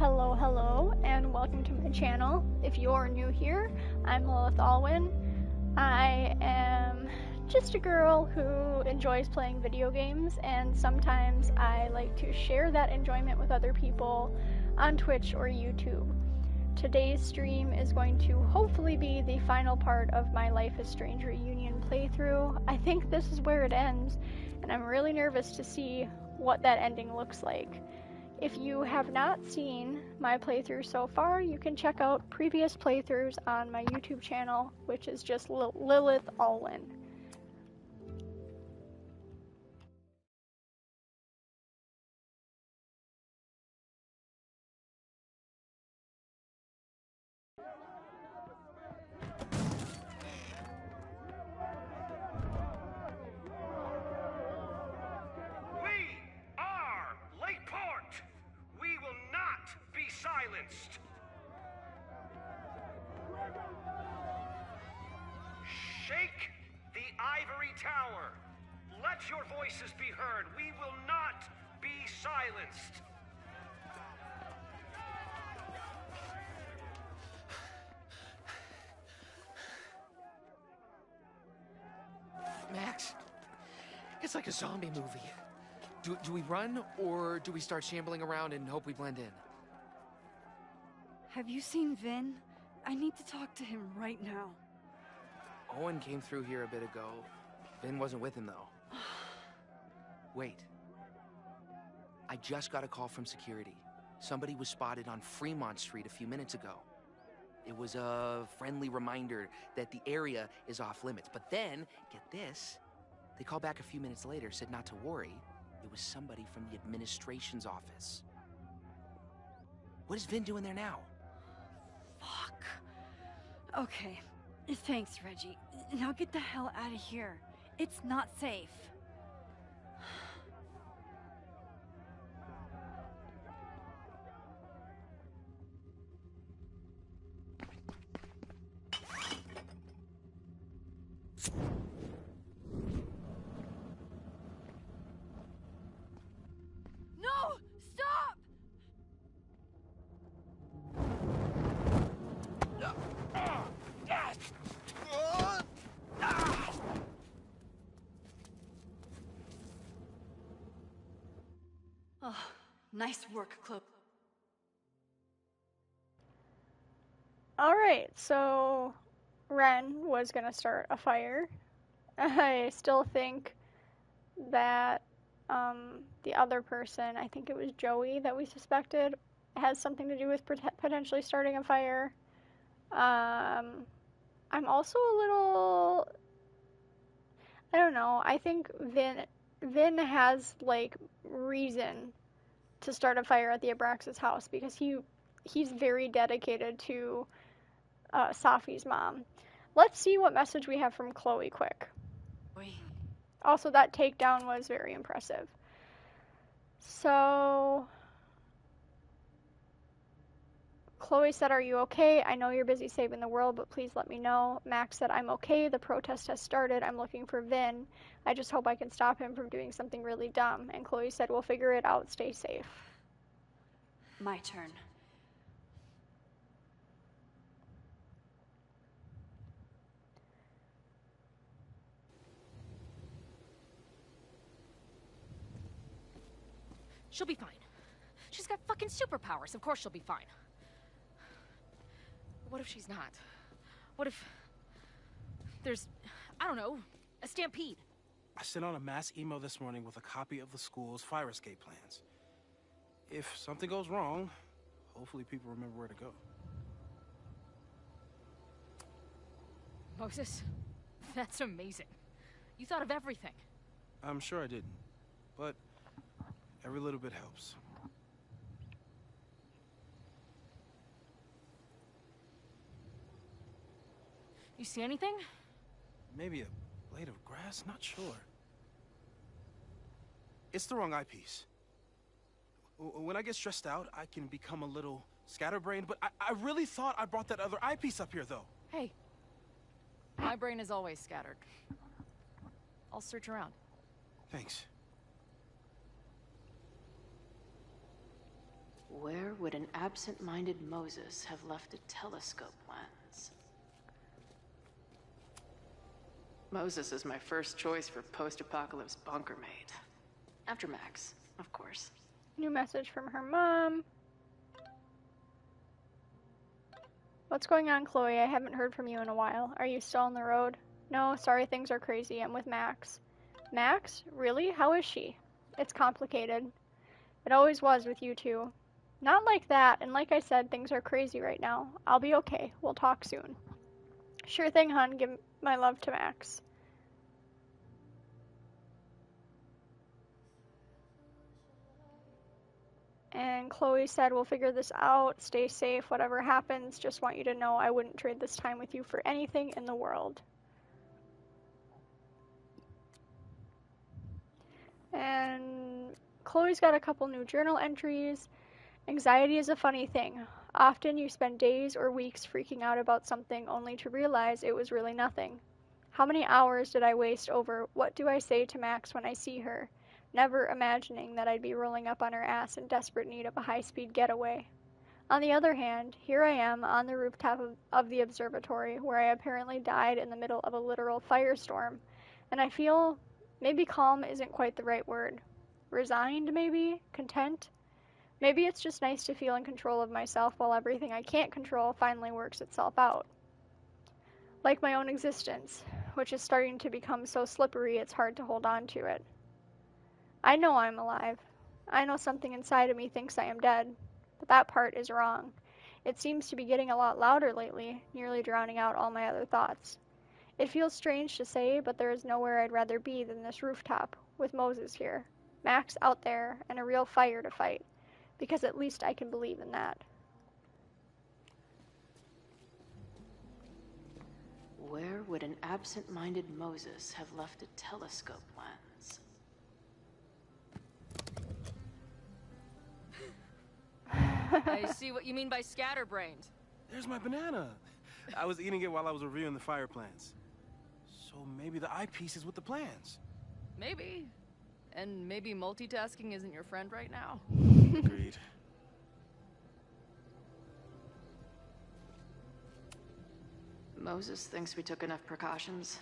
Hello, hello, and welcome to my channel. If you're new here, I'm Lilith Alwyn. I am just a girl who enjoys playing video games, and sometimes I like to share that enjoyment with other people on Twitch or YouTube. Today's stream is going to hopefully be the final part of my Life is Strange reunion playthrough. I think this is where it ends, and I'm really nervous to see what that ending looks like. If you have not seen my playthrough so far, you can check out previous playthroughs on my YouTube channel, which is just Lilith Alwyn. Silenced. Shake the ivory tower. Let your voices be heard. We will not be silenced. Max, it's like a zombie movie. Do we run, or do we start shambling around and hope we blend in? Have you seen Vin? I need to talk to him right now. Owen came through here a bit ago. Vin wasn't with him, though. Wait. I just got a call from security. Somebody was spotted on Fremont Street a few minutes ago. It was a friendly reminder that the area is off limits. But then, get this, they called back a few minutes later, said not to worry. It was somebody from the administration's office. What is Vin doing there now? Fuck. Okay. Thanks, Reggie. Now get the hell out of here. It's not safe. No! Stop! Oh, nice work, Chloe. Alright, so Ren was gonna start a fire. I still think that the other person, I think it was Joey that we suspected, has something to do with potentially starting a fire. I'm also a little, I don't know, I think Vin has, like, reason to start a fire at the Abraxas house because he's very dedicated to Safi's mom. Let's see what message we have from Chloe quick. Also, that takedown was very impressive. So, Chloe said, "Are you okay? I know you're busy saving the world, but please let me know." Max said, "I'm okay. The protest has started. I'm looking for Vin. I just hope I can stop him from doing something really dumb." And Chloe said, "We'll figure it out. Stay safe." My turn. She'll be fine. She's got fucking superpowers. Of course she'll be fine. What if she's not? What if there's, I don't know, a stampede? I sent out a mass email this morning with a copy of the school's fire escape plans. If something goes wrong, hopefully people remember where to go. Moses, that's amazing. You thought of everything. I'm sure I didn't, but every little bit helps. You see anything? Maybe a blade of grass, not sure. It's the wrong eyepiece. When I get stressed out, I can become a little scatterbrained, but I really thought I brought that other eyepiece up here, though. Hey, my brain is always scattered. I'll search around. Thanks. Where would an absent-minded Moses have left a telescope lens? Moses is my first choice for post-apocalypse bunker mate. After Max, of course. New message from her mom. What's going on, Chloe? I haven't heard from you in a while. Are you still on the road? No, sorry, things are crazy. I'm with Max. Max? Really? How is she? It's complicated. It always was with you two. Not like that, and like I said, things are crazy right now. I'll be okay. We'll talk soon. Sure thing, hon. Give my love to Max. And Chloe said, we'll figure this out. Stay safe. Whatever happens, just want you to know I wouldn't trade this time with you for anything in the world. And Chloe's got a couple new journal entries. Anxiety is a funny thing. Often you spend days or weeks freaking out about something only to realize it was really nothing. How many hours did I waste over what do I say to Max when I see her, never imagining that I'd be rolling up on her ass in desperate need of a high-speed getaway. On the other hand, here I am on the rooftop of the observatory where I apparently died in the middle of a literal firestorm, and I feel maybe calm isn't quite the right word. Resigned, maybe? Content? Maybe it's just nice to feel in control of myself while everything I can't control finally works itself out. Like my own existence, which is starting to become so slippery it's hard to hold on to it. I know I'm alive. I know something inside of me thinks I am dead, but that part is wrong. It seems to be getting a lot louder lately, nearly drowning out all my other thoughts. It feels strange to say, but there is nowhere I'd rather be than this rooftop, with Moses here, Max out there, and a real fire to fight. Because at least I can believe in that. Where would an absent-minded Moses have left a telescope lens? I see what you mean by scatterbrained. There's my banana. I was eating it while I was reviewing the fire plans. So maybe the eyepiece is with the plans. Maybe. And maybe multitasking isn't your friend right now. Agreed. Moses thinks we took enough precautions.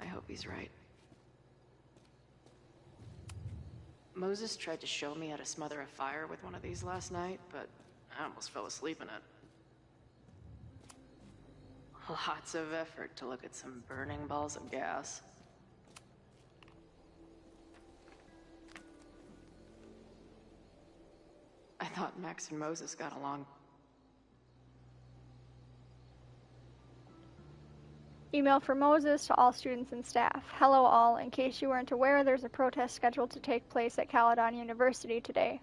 I hope he's right. Moses tried to show me how to smother a fire with one of these last night, but I almost fell asleep in it. Lots of effort to look at some burning balls of gas. I thought Max and Moses got along. Email for Moses to all students and staff. Hello all. In case you weren't aware, there's a protest scheduled to take place at Caledon University today.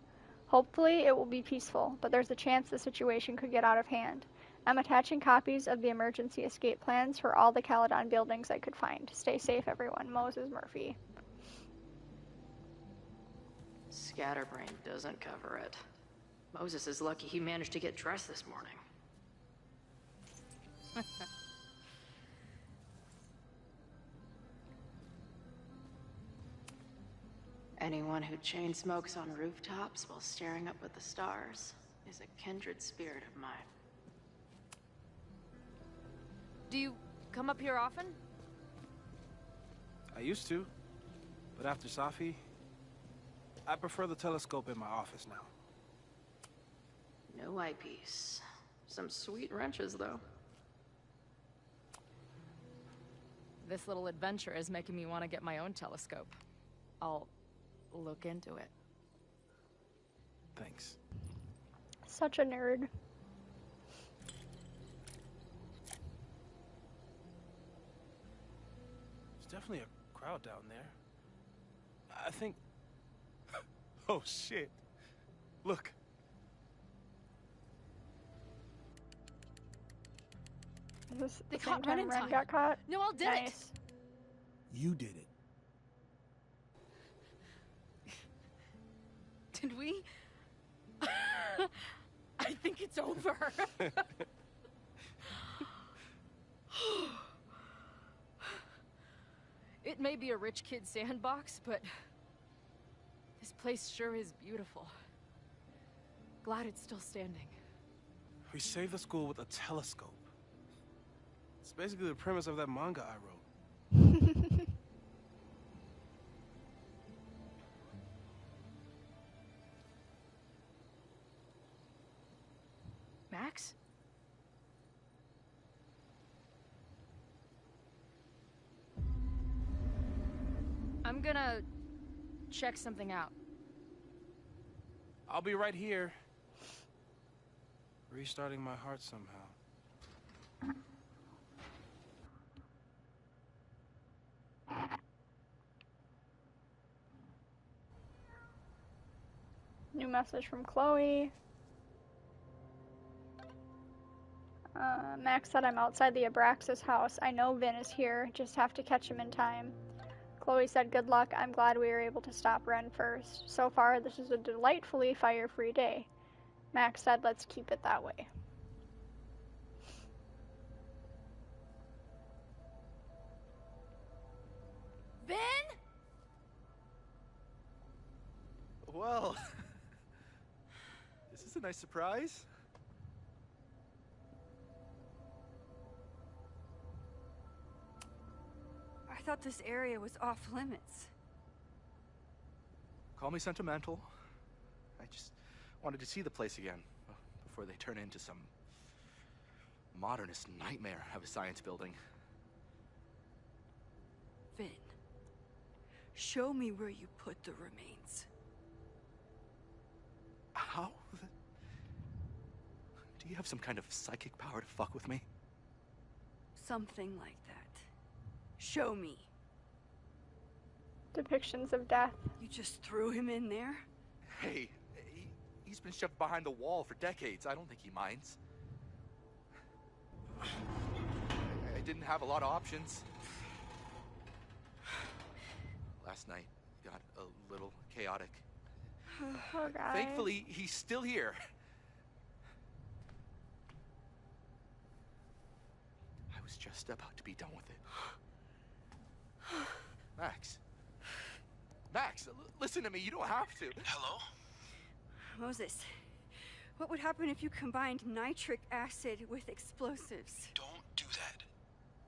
Hopefully it will be peaceful, but there's a chance the situation could get out of hand. I'm attaching copies of the emergency escape plans for all the Caledon buildings I could find. Stay safe, everyone. Moses Murphy. Scatterbrain doesn't cover it. Moses is lucky he managed to get dressed this morning. Anyone who chain smokes on rooftops while staring up at the stars is a kindred spirit of mine. Do you come up here often? I used to, but after Safi, I prefer the telescope in my office now. No eyepiece. Some sweet wrenches, though. This little adventure is making me want to get my own telescope. I'll look into it. Thanks. Such a nerd. There's definitely a crowd down there. I think... Oh, shit. Look. Is this They the same caught Ren time in Ren time. got caught? Noel did it! Nice. You did it. Did we? I think it's over. It may be a rich kid's sandbox, but this place sure is beautiful. Glad it's still standing. We saved the school with a telescope. It's basically the premise of that manga I wrote. Max? I'm gonna check something out. I'll be right here. Restarting my heart somehow. New message from Chloe. Max said I'm outside the Abraxas house. I know Vin is here, just have to catch him in time. Chloe said good luck, I'm glad we were able to stop Ren first. So far, this is a delightfully fire-free day. Max said let's keep it that way. Vin? Well, this is a nice surprise. I thought this area was off limits. Call me sentimental. I just wanted to see the place again before they turn into some modernist nightmare of a science building. Vin, show me where you put the remains. How? Do you have some kind of psychic power to fuck with me? Something like that. Show me. Depictions of death. You just threw him in there? Hey, he's been shoved behind the wall for decades. I don't think he minds. I didn't have a lot of options. Last night got a little chaotic. Poor guy. Thankfully, he's still here. I was just about to be done with it. Max. Max, listen to me. You don't have to. Hello? Moses, what would happen if you combined nitric acid with explosives? Don't do that.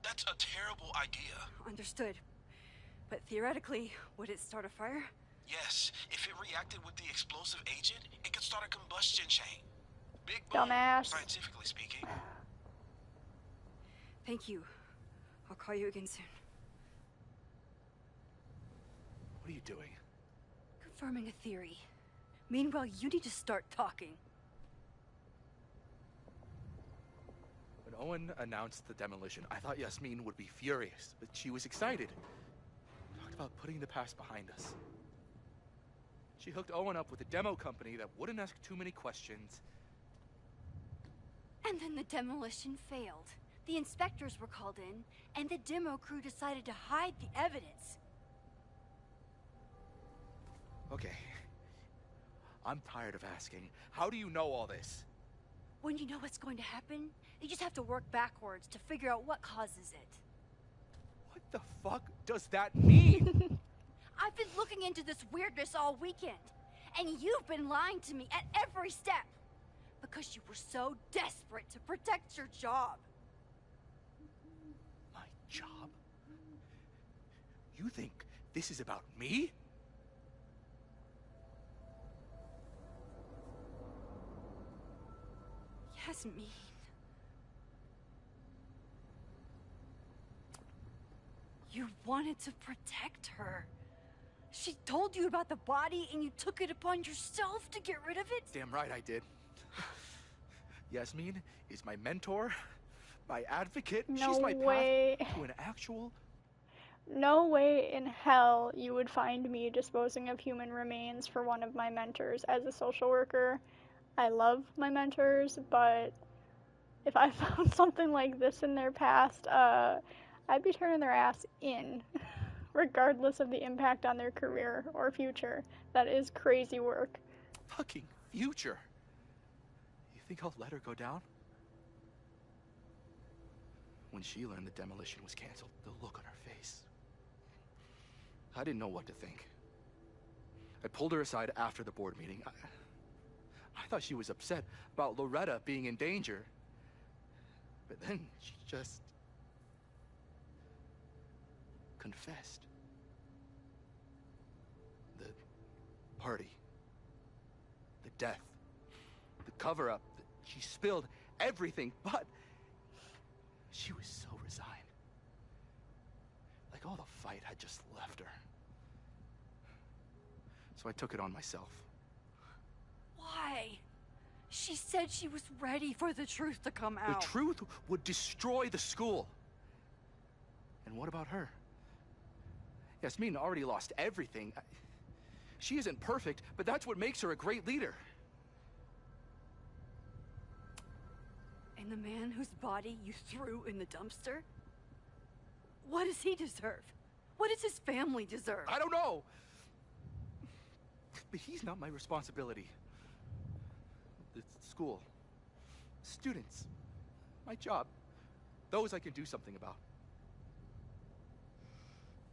That's a terrible idea. Understood. But theoretically, would it start a fire? Yes, if it reacted with the explosive agent, it could start a combustion chain. Big boom, Dumbass. scientifically speaking. Thank you. I'll call you again soon. What are you doing? Confirming a theory. Meanwhile, you need to start talking. When Owen announced the demolition, I thought Yasmin would be furious, but she was excited. Talked about putting the past behind us. She hooked Owen up with a demo company that wouldn't ask too many questions. And then the demolition failed. The inspectors were called in, and the demo crew decided to hide the evidence. Okay. I'm tired of asking. How do you know all this? When you know what's going to happen, you just have to work backwards to figure out what causes it. What the fuck does that mean? I've been looking into this weirdness all weekend, and you've been lying to me at every step because you were so desperate to protect your job. My job? You think this is about me? Yasmin. You wanted to protect her. She told you about the body and you took it upon yourself to get rid of it? Damn right I did. Yasmin is my mentor, my advocate. No She's my way. path to an actual... No way in hell you would find me disposing of human remains for one of my mentors as a social worker. I love my mentors, but if I found something like this in their past, I'd be turning their ass in, regardless of the impact on their career or future. That is crazy work. Fucking future. You think I'll let her go down? When she learned the demolition was canceled, the look on her face. I didn't know what to think. I pulled her aside after the board meeting. I thought she was upset about Loretta being in danger. But then she just confessed. The party, the death, the cover-up, she spilled everything, but she was so resigned. Like all the fight had just left her. So I took it on myself. Why? She said she was ready for the truth to come out. The truth would destroy the school. And what about her? Yasmin already lost everything. She isn't perfect, but that's what makes her a great leader. And the man whose body you threw in the dumpster? What does he deserve? What does his family deserve? I don't know. But he's not my responsibility. The school, students, my job, those I can do something about.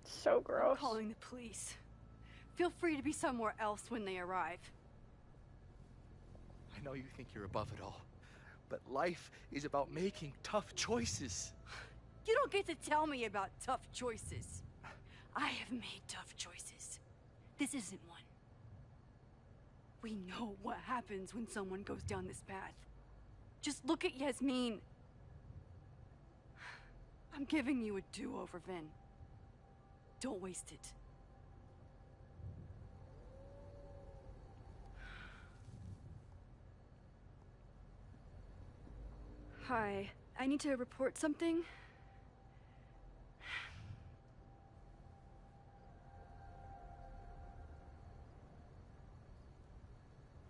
So gross. I'm calling the police. Feel free to be somewhere else when they arrive. I know you think you're above it all, but life is about making tough choices. You don't get to tell me about tough choices. I have made tough choices. This isn't one. We know what happens when someone goes down this path. Just look at Yasmin. I'm giving you a do-over, Vin. Don't waste it. Hi, I need to report something.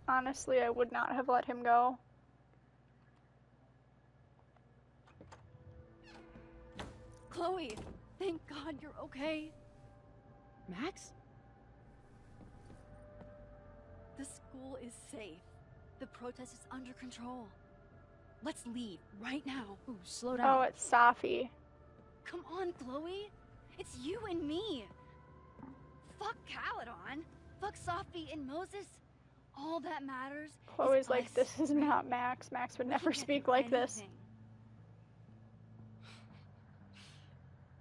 Honestly, I would not have let him go. Chloe, thank God you're okay. Max? The school is safe. The protest is under control. Let's leave right now. Ooh, slow down. Oh, it's Safi. Come on, Chloe. It's you and me. Fuck Caledon. Fuck Sophie and Moses. All that matters Chloe's is like, us. this is not Max. Max would We never can get speak through like this. anything.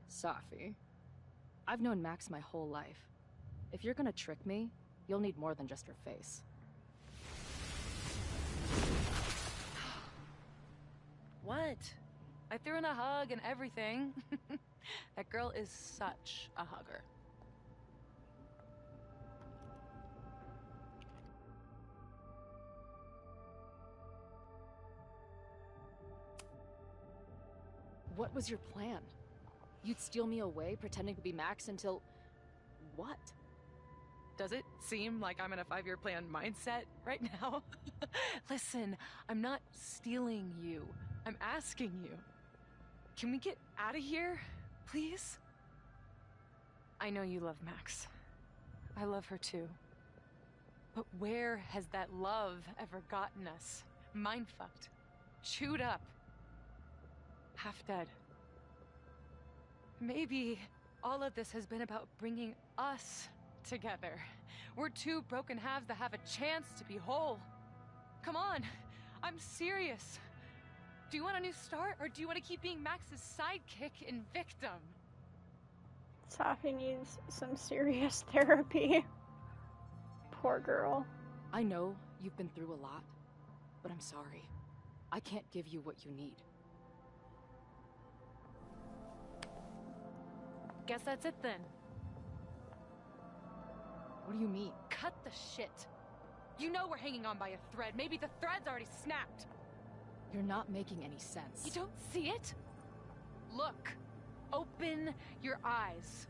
Safi, I've known Max my whole life. If you're gonna trick me, you'll need more than just her face. What? I threw in a hug and everything. That girl is such a hugger. What was your plan? You'd steal me away, pretending to be Max until... what? Does it seem like I'm in a 5-year plan mindset right now? Listen, I'm not stealing you. I'm asking you. Can we get out of here, please? I know you love Max. I love her too. But where has that love ever gotten us? Mind-fucked. Chewed up. Half dead. Maybe all of this has been about bringing us together. We're two broken halves that have a chance to be whole. Come on, I'm serious. Do you want a new start, or do you want to keep being Max's sidekick and victim? Safi needs some serious therapy. Poor girl. I know you've been through a lot, but I'm sorry. I can't give you what you need. Guess that's it then. What do you mean? Cut the shit. You know we're hanging on by a thread. Maybe the thread's already snapped. You're not making any sense. You don't see it? Look. Open your eyes.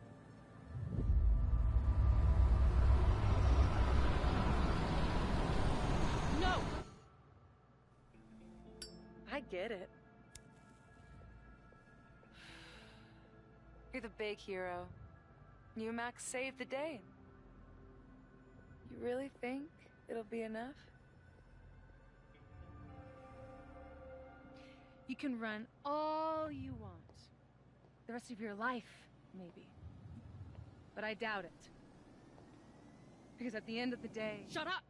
No! I get it. You're the big hero. You and Max saved the day. You really think it'll be enough? You can run all you want. The rest of your life, maybe. But I doubt it. Because at the end of the day... Shut up!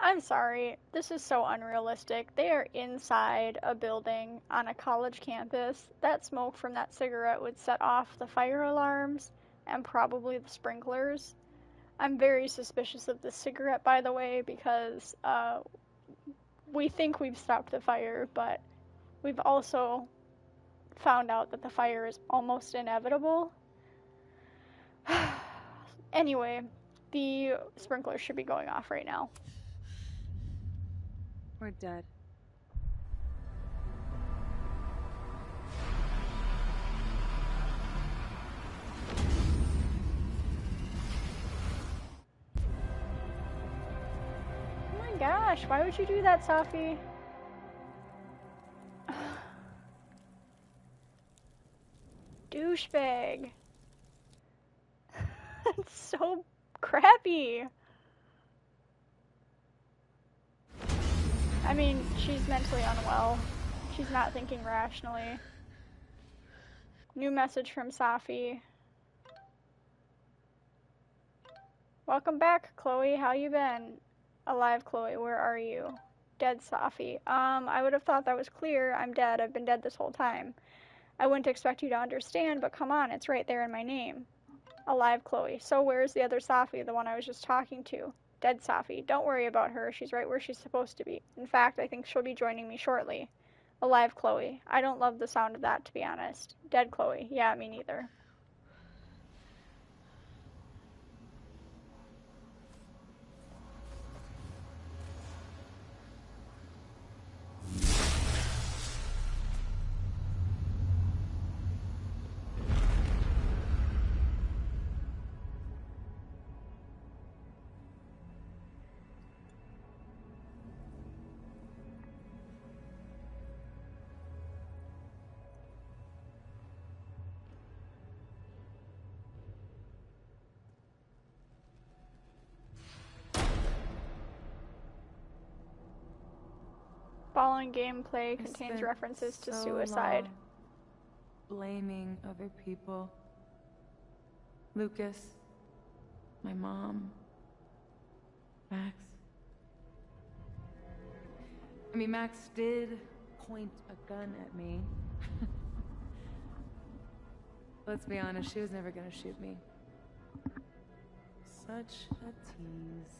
I'm sorry, this is so unrealistic. They are inside a building on a college campus. That smoke from that cigarette would set off the fire alarms and probably the sprinklers. I'm very suspicious of the cigarette, by the way, because we think we've stopped the fire, but we've also found out that the fire is almost inevitable. Anyway, the sprinklers should be going off right now. We're dead. Oh my gosh, why would you do that, Safi? Douchebag. That's so crappy. I mean, she's mentally unwell. She's not thinking rationally. New message from Safi. Welcome back, Chloe. How you been? Alive, Chloe. Where are you? Dead, Safi. I would have thought that was clear. I'm dead. I've been dead this whole time. I wouldn't expect you to understand, but come on, it's right there in my name. Alive, Chloe. So where's the other Safi, the one I was just talking to? Dead Safi. Don't worry about her. She's right where she's supposed to be. In fact, I think she'll be joining me shortly. Alive, Chloe. I don't love the sound of that, to be honest. Dead, Chloe. Yeah, me neither. Following gameplay contains references to suicide. Blaming other people. Lucas, my mom, Max. I mean, Max did point a gun at me. Let's be honest, she was never gonna shoot me. Such a tease.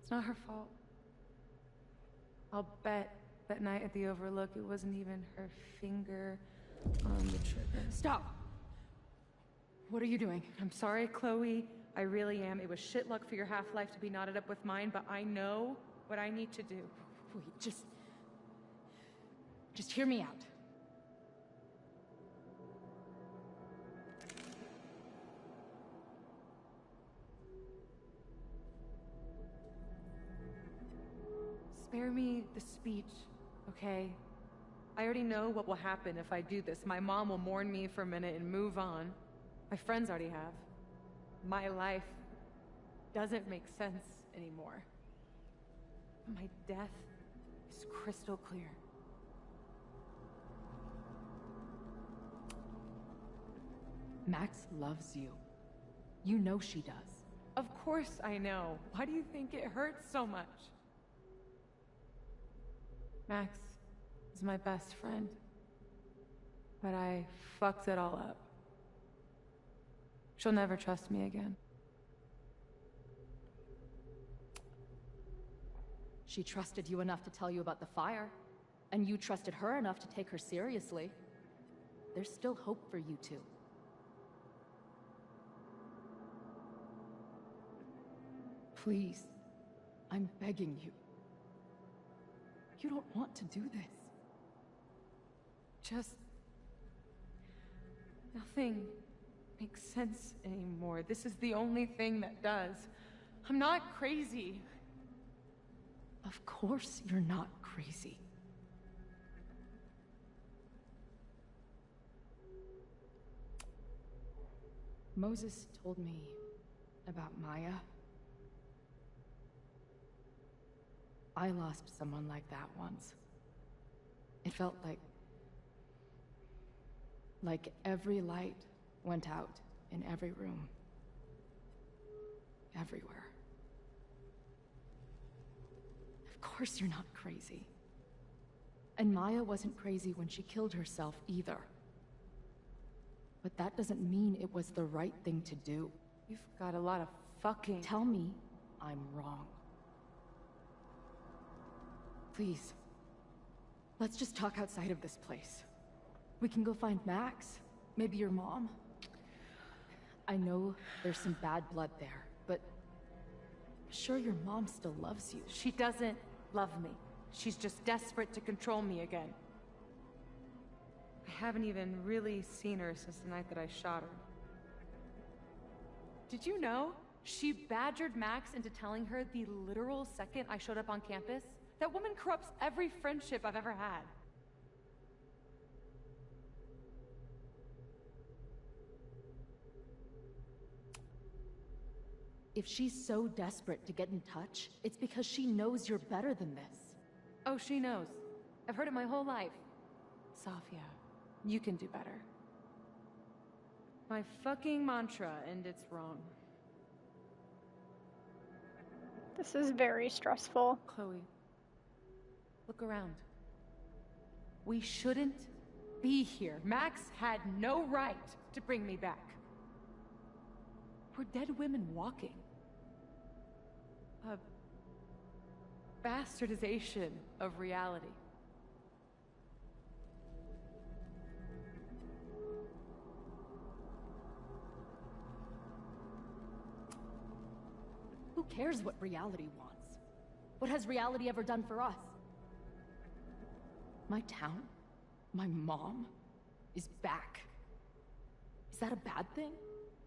It's not her fault. I'll bet that night at the Overlook it wasn't even her finger on the trigger. Stop! What are you doing? I'm sorry, Chloe. I really am. It was shit luck for your half-life to be knotted up with mine, but I know what I need to do. Wait, just hear me out. Spare me the speech, okay? I already know what will happen if I do this. My mom will mourn me for a minute and move on. My friends already have. My life doesn't make sense anymore. My death is crystal clear. Max loves you. You know she does. Of course I know. Why do you think it hurts so much? Max is my best friend. But I fucked it all up. She'll never trust me again. She trusted you enough to tell you about the fire, and you trusted her enough to take her seriously. There's still hope for you two. Please, I'm begging you. You don't want to do this. Just... nothing makes sense anymore. This is the only thing that does. I'm not crazy. Of course you're not crazy. Moses told me about Maya. I lost someone like that once. It felt like Like every light went out in every room. Everywhere. Of course you're not crazy. And Maya wasn't crazy when she killed herself either. But that doesn't mean it was the right thing to do. You've got a lot of fucking... Tell me I'm wrong. Please. Let's just talk outside of this place. We can go find Max. Maybe your mom. I know there's some bad blood there, but I'm sure your mom still loves you. She doesn't love me. She's just desperate to control me again. I haven't even really seen her since the night that I shot her. Did you know? She badgered Max into telling her the literal second I showed up on campus. That woman corrupts every friendship I've ever had. If she's so desperate to get in touch, it's because she knows you're better than this. Oh, she knows. I've heard it my whole life. Safia, you can do better. My fucking mantra, and it's wrong. This is very stressful. Chloe, look around. We shouldn't be here. Max had no right to bring me back. We're dead women walking. A bastardization of reality. Who cares what reality wants? What has reality ever done for us? My town, my mom, is back. Is that a bad thing?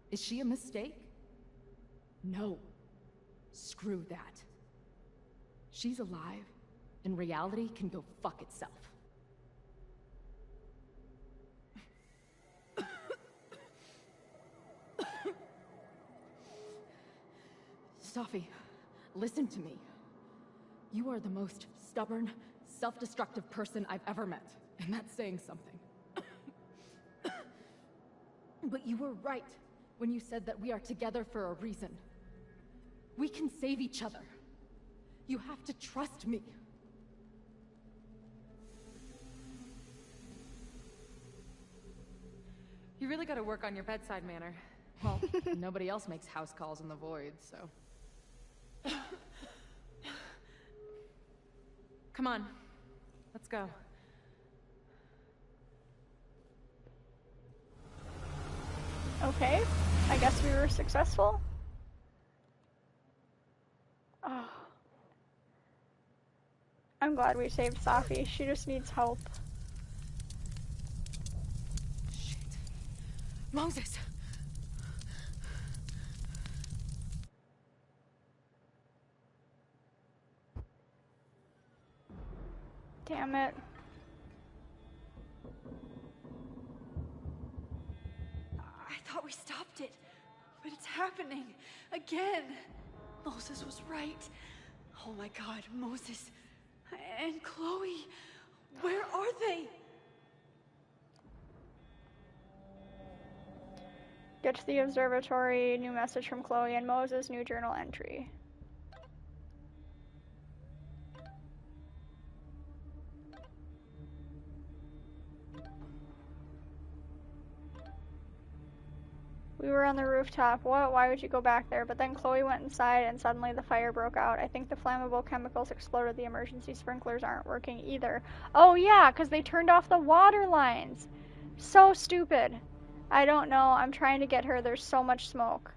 Is she a mistake? No. Screw that. She's alive, and reality can go fuck itself. Safi, listen to me. You are the most stubborn, self-destructive person I've ever met, and that's saying something. But you were right when you said that we are together for a reason. We can save each other. You have to trust me. You really gotta work on your bedside manner. Well, nobody else makes house calls in the void, so... Come on, let's go. Okay, I guess we were successful. Oh. I'm glad we saved Safi. She just needs help. Shit. Moses! Damn it. I thought we stopped it, but it's happening again. Moses was right. Oh my God, Moses and Chloe, where are they? Get to the observatory, new message from Chloe and Moses, new journal entry. We were on the rooftop. What? Why would you go back there? But then Chloe went inside and suddenly the fire broke out. I think the flammable chemicals exploded. The emergency sprinklers aren't working either. Oh yeah, because they turned off the water lines. So stupid. I don't know. I'm trying to get her. There's so much smoke.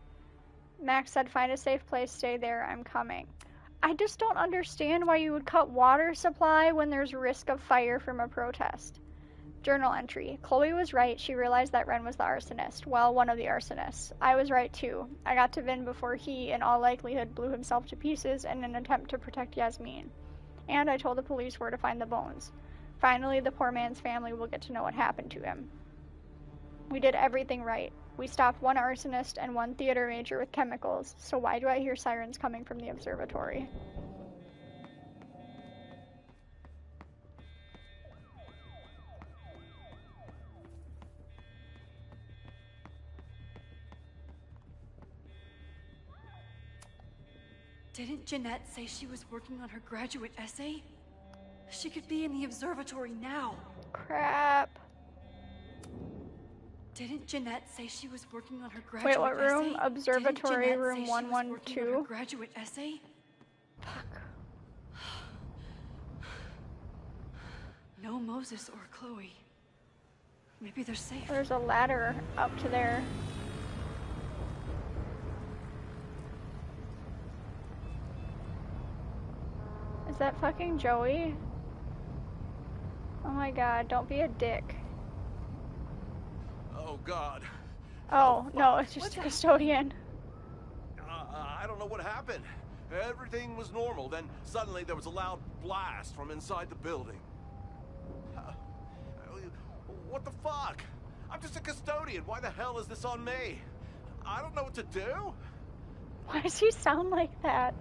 Max said, find a safe place. Stay there. I'm coming. I just don't understand why you would cut water supply when there's risk of fire from a protest. Journal entry. Chloe was right. She realized that Ren was the arsonist. Well, one of the arsonists. I was right too. I got to Vin before he, in all likelihood, blew himself to pieces in an attempt to protect Yasmin. And I told the police where to find the bones. Finally, the poor man's family will get to know what happened to him. We did everything right. We stopped one arsonist and one theater major with chemicals, so why do I hear sirens coming from the observatory? Didn't Jeanette say she was working on her graduate essay? She could be in the observatory now. Crap. Didn't Jeanette say she was working on her graduate essay? Wait, what room? Essay? Observatory Didn't Jeanette room say she was working on her 112? graduate essay? Fuck. No Moses or Chloe. Maybe they're safe. There's a ladder up to there. Is that fucking Joey? Oh my god, don't be a dick. Oh God. Oh, no, it's just a custodian. I don't know what happened. Everything was normal, then suddenly there was a loud blast from inside the building. What the fuck? I'm just a custodian. Why the hell is this on me? I don't know what to do. Why does he sound like that?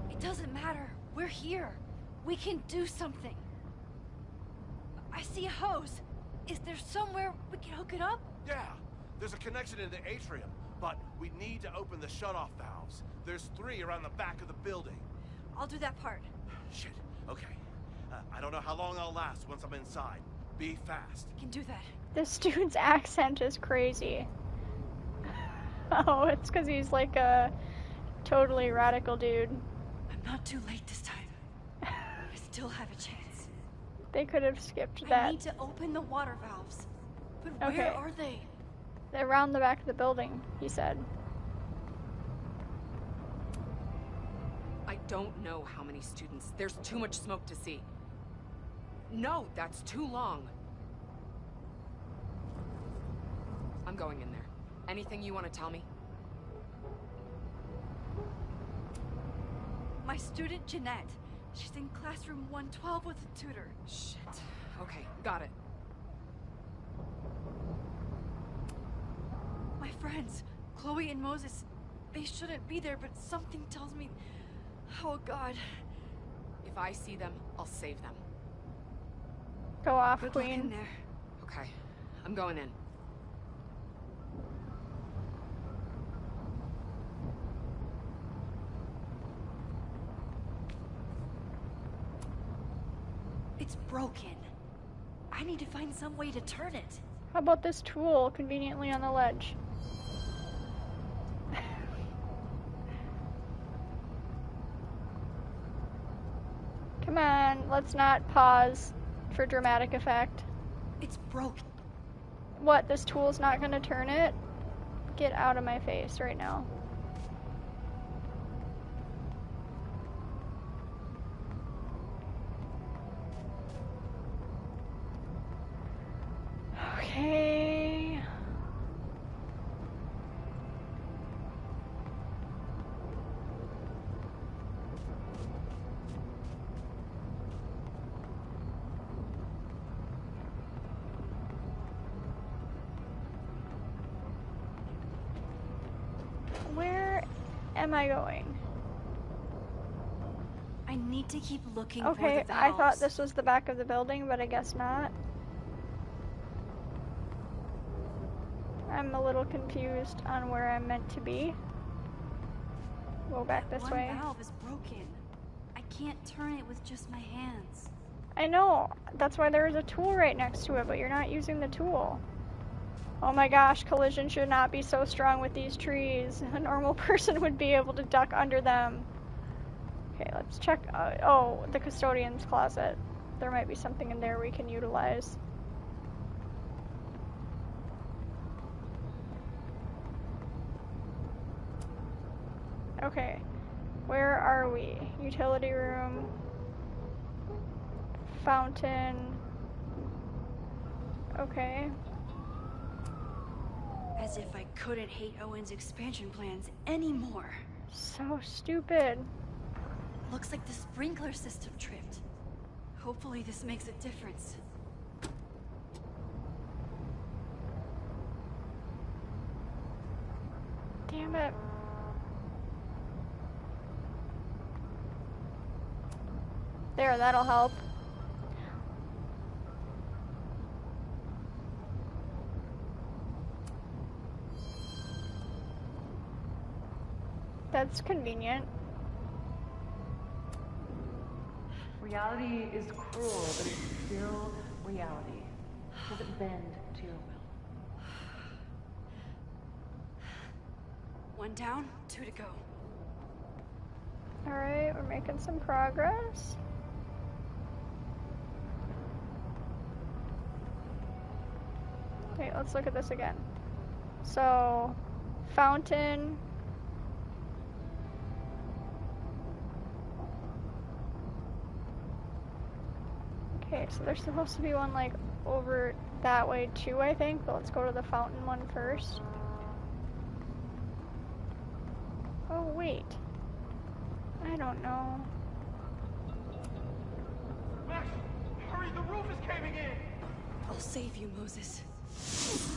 It doesn't matter. We're here. We can do something. I see a hose. Is there somewhere we can hook it up? Yeah, there's a connection in the atrium, but we need to open the shutoff valves. There's 3 around the back of the building. I'll do that part. Shit, okay. I don't know how long I'll last once I'm inside. Be fast. I can do that. This dude's accent is crazy. Oh, it's because he's like a totally radical dude. I'm not too late this time. I still have a chance. They could have skipped I that. need to open the water valves. But Okay. where are they? They're around the back of the building, he said. I don't know how many students. There's too much smoke to see. No, that's too long. I'm going in there. Anything you want to tell me? My student Jeanette. She's in classroom 112 with a tutor. Shit. Okay, got it. My friends, Chloe and Moses, they shouldn't be there, but something tells me... Oh God. If I see them, I'll save them. Go off, Good luck in queen. there. Okay, I'm going in. It's broken. I need to find some way to turn it. How about this tool conveniently on the ledge? Come on, let's not pause for dramatic effect. It's broken. What, this tool's not gonna turn it? Get out of my face right now. Okay. Where am I going? I need to keep looking for Okay, the valves. I thought this was the back of the building, but I guess not. I'm a little confused on where I'm meant to be. Go back this way. One valve is broken. I can't turn it with just my hands. I know, that's why there is a tool right next to it, but you're not using the tool. Oh my gosh, collision should not be so strong with these trees. A normal person would be able to duck under them. Okay, let's check. Oh, the custodian's closet. There might be something in there we can utilize. Okay, where are we? Utility room, fountain. Okay. As if I couldn't hate Owen's expansion plans anymore. So stupid. Looks like the sprinkler system tripped. Hopefully this makes a difference. Damn it. There, that'll help. That's convenient. Reality is cruel, but it's still reality. It doesn't bend to your will. One down, 2 to go. Alright, we're making some progress. Wait, let's look at this again. So, fountain. Okay, so there's supposed to be one like over that way too, I think, but let's go to the fountain one first. Oh, wait. I don't know. Max, hurry, the roof is caving in! I'll save you, Moses.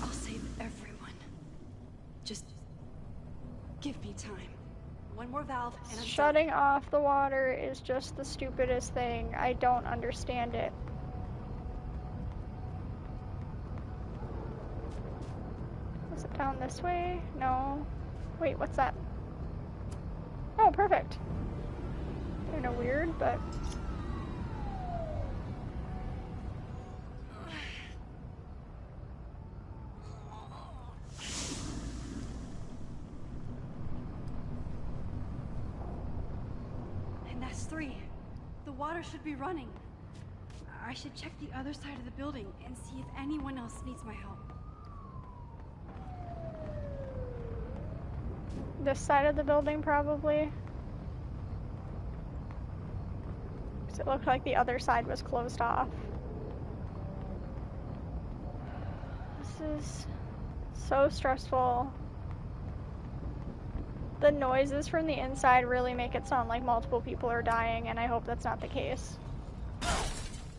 I'll save everyone. Just give me time. One more valve and I'm Shutting off the water is just the stupidest thing. I don't understand it. Is it down this way? No. Wait, what's that? Oh, perfect. Kind of weird, but... And that's 3. The water should be running. I should check the other side of the building and see if anyone else needs my help. This side of the building, probably. Because it looked like the other side was closed off. This is so stressful. The noises from the inside really make it sound like multiple people are dying, and I hope that's not the case.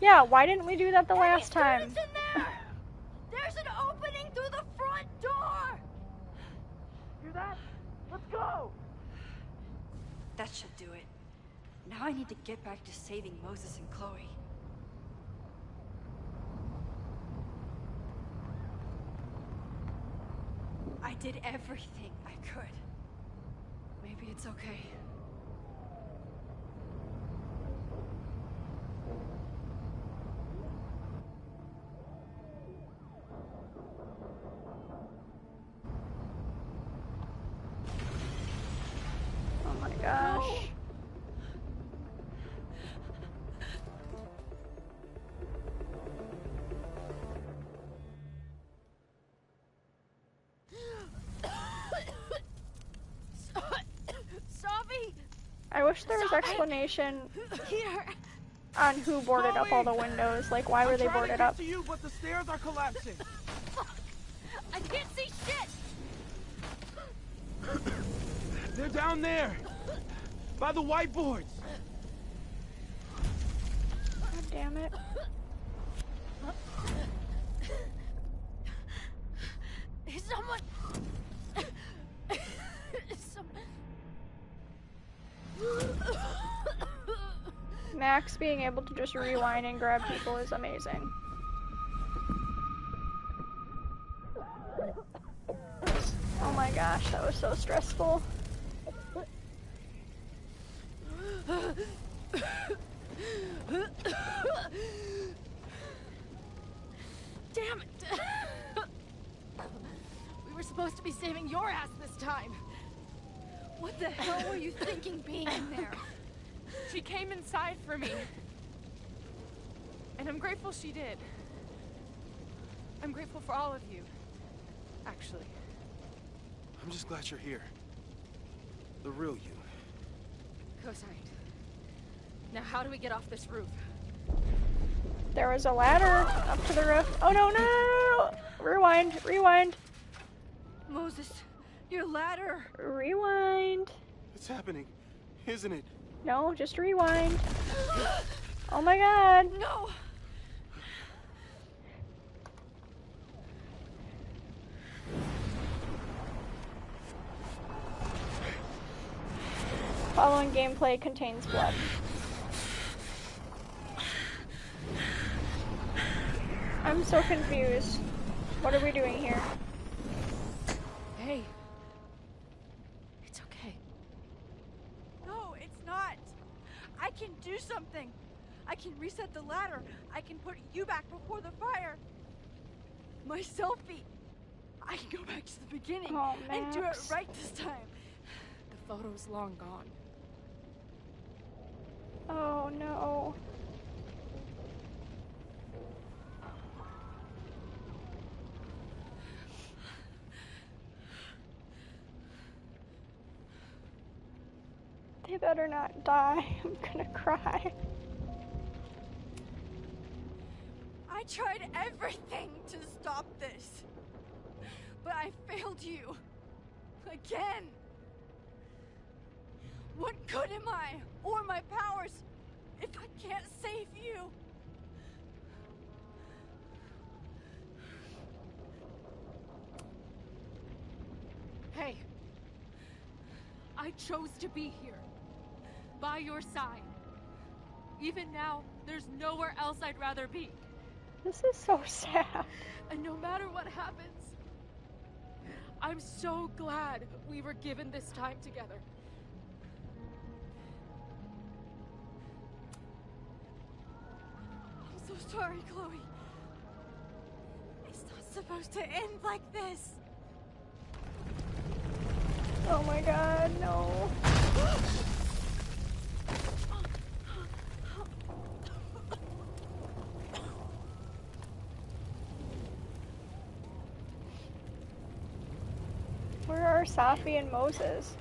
Yeah, why didn't we do that the last time? In there! There's an opening through the front door! Hear that? Let's go! That should do it. Now I need to get back to saving Moses and Chloe. I did everything I could. Maybe it's okay. Oh my gosh. No. Sobbing! I wish there was explanation Here! on who boarded up all the windows. Like, why were they boarded up? To you, but the stairs are collapsing. I can't see shit! They're down there, by the whiteboards. God damn it. Someone... Max being able to just rewind and grab people is amazing. Oh my gosh, that was so stressful. Damn it! We were supposed to be saving your ass this time. What the hell were you thinking being in there? She came inside for me. And I'm grateful she did. I'm grateful for all of you, actually. I'm just glad you're here. The real you. Co-signed. Now how do we get off this roof? There was a ladder up to the roof. Oh no, no, no, no, no. Rewind, rewind. Moses, your ladder. Rewind. It's happening, isn't it? No, just rewind. Oh my god. No! Following gameplay contains blood. I'm so confused. What are we doing here? Hey. It's okay. can do something. I can reset the ladder. I can put you back before the fire. My selfie. I can go back to the beginning and do it right this time. The photo's long gone. Oh no. They better not die. I'm gonna cry. I tried everything to stop this, but I failed you. Again. What good am I, or my powers, if I can't save you? Hey, I chose to be here, by your side. Even now, there's nowhere else I'd rather be. This is so sad. And no matter what happens, I'm so glad we were given this time together. I'm so sorry, Chloe. It's not supposed to end like this. Oh my god, no. Where are Safi and Moses?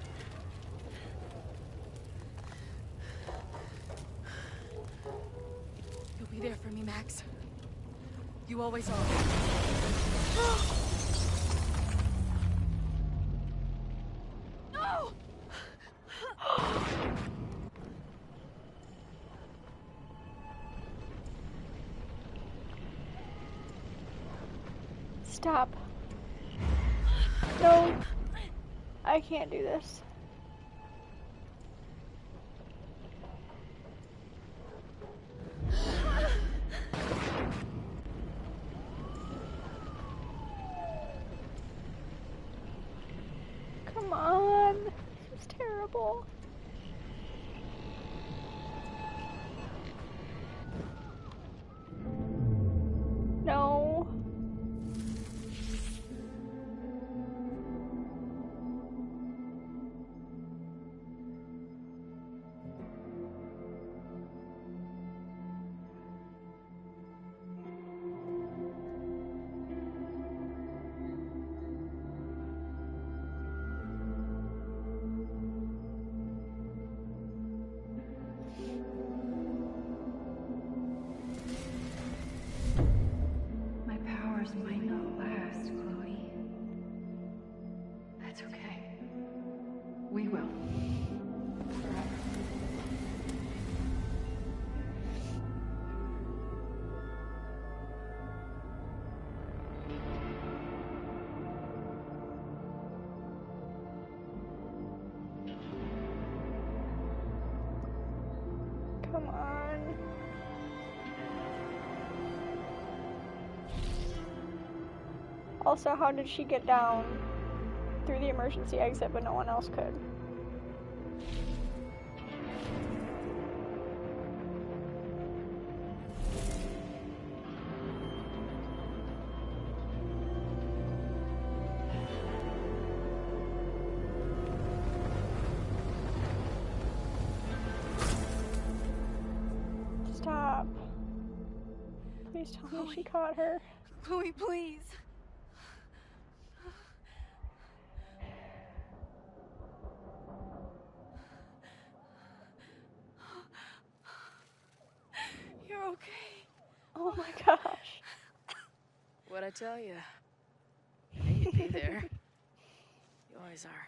You'll be there for me, Max. You always are. No! Stop. No. I can't do this. Come on. This is terrible. No. My powers might not last, Chloe. That's okay. We will. Forever. Come on. Also, how did she get down through the emergency exit but no one else could? Stop. Please tell me she caught her. Chloe, please. You're okay. Oh my gosh. What'd I tell you? I knew you'd be there. You always are.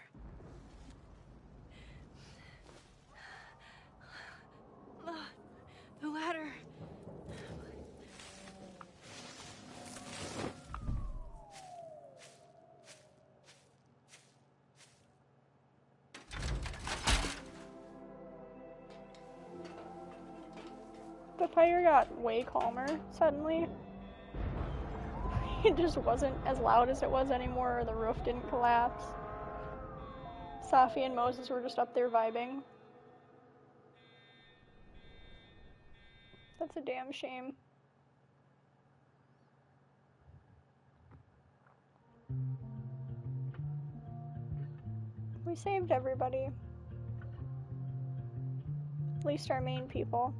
The ladder. The fire got way calmer suddenly. It just wasn't as loud as it was anymore, or the roof didn't collapse. Safi and Moses were just up there vibing. That's a damn shame. We saved everybody. At least our main people.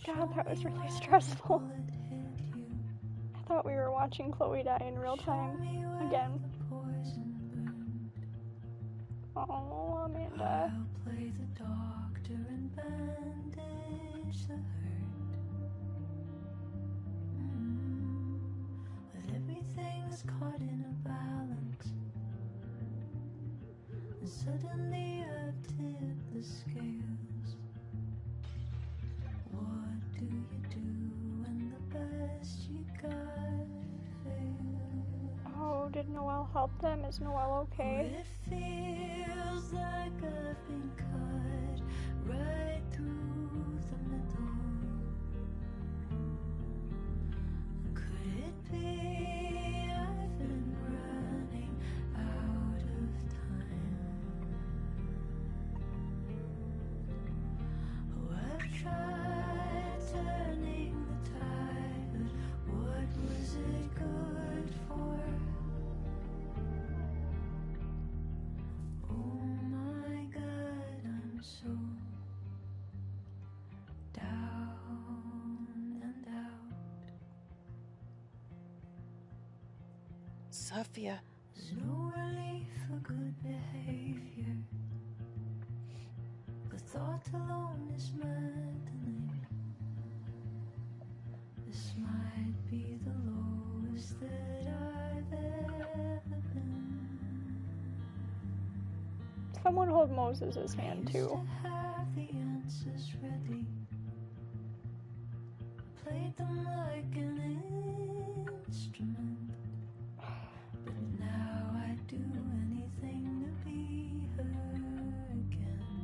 God, that was really stressful. I thought we were watching Chloe die in real time. Again. Oh, Amanda. I'll play the doctor and bandage the hurt. But everything's caught in a balance. And suddenly I've tipped the scales. What do you do when the best you got fails? Oh, did Noelle help them? Is Noelle okay? It feels like I've been cut right through the middle. Could it be I've been running out of time? Oh, I've tried turning the tide, but what was it good for? Oh my God, I'm so down and out. Sophia. There's no relief for good behavior. The thought alone is maddening. This might be the lowest that I've ever been. Someone hold Moses' hand too. Used to have the answers ready. Played them like an instrument. But now I'd do anything to be her again.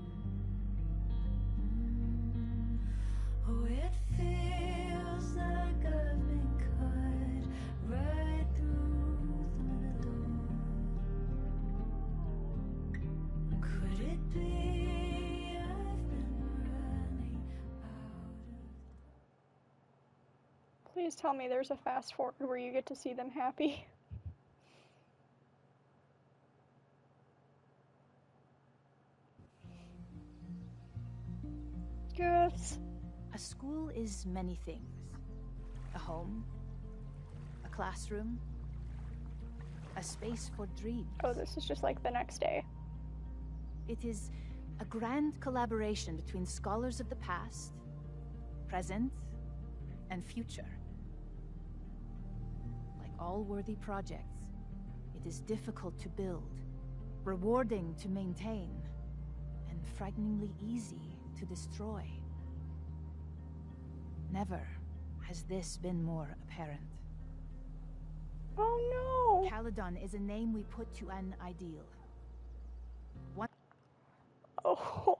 Oh, it feels like I've been cut right through the middle. Could it be I've been running out of... Please tell me there's a fast forward where you get to see them happy. Yes. A school is many things. A home, a classroom, a space for dreams. Oh, this is just like the next day. It is a grand collaboration between scholars of the past, present, and future. Like all worthy projects, it is difficult to build, rewarding to maintain, and frighteningly easy to destroy. Never has this been more apparent. Oh no! Caledon is a name we put to an ideal. One Oh.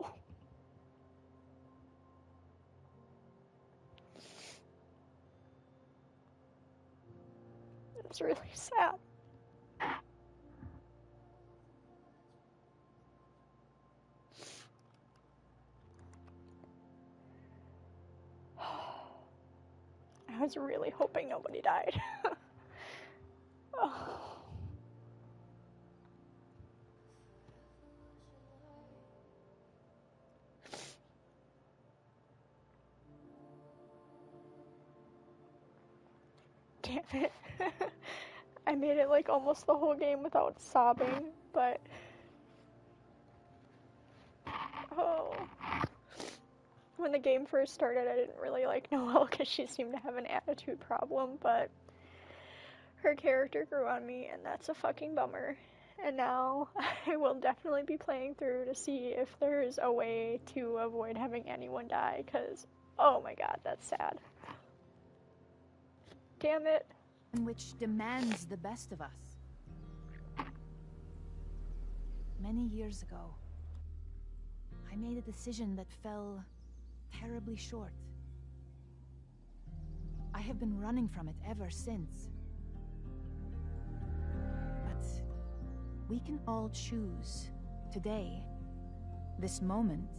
It's really sad. I was really hoping nobody died. Oh. Damn it. I made it like almost the whole game without sobbing, but... Oh. When the game first started, I didn't really like Noelle because she seemed to have an attitude problem, but her character grew on me, and that's a fucking bummer. And now I will definitely be playing through to see if there's a way to avoid having anyone die, because, oh my god, that's sad. Damn it. which demands the best of us. Many years ago, I made a decision that fell terribly short. I have been running from it ever since. But we can all choose today, this moment,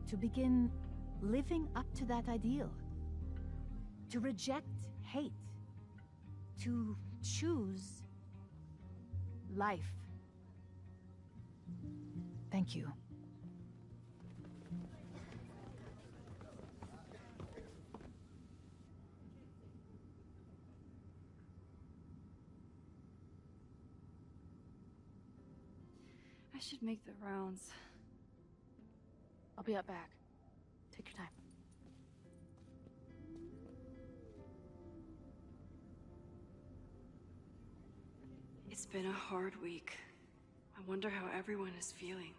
to begin living up to that ideal. To reject hate. To choose life. Thank you. I should make the rounds. I'll be up back. Take your time. It's been a hard week. I wonder how everyone is feeling.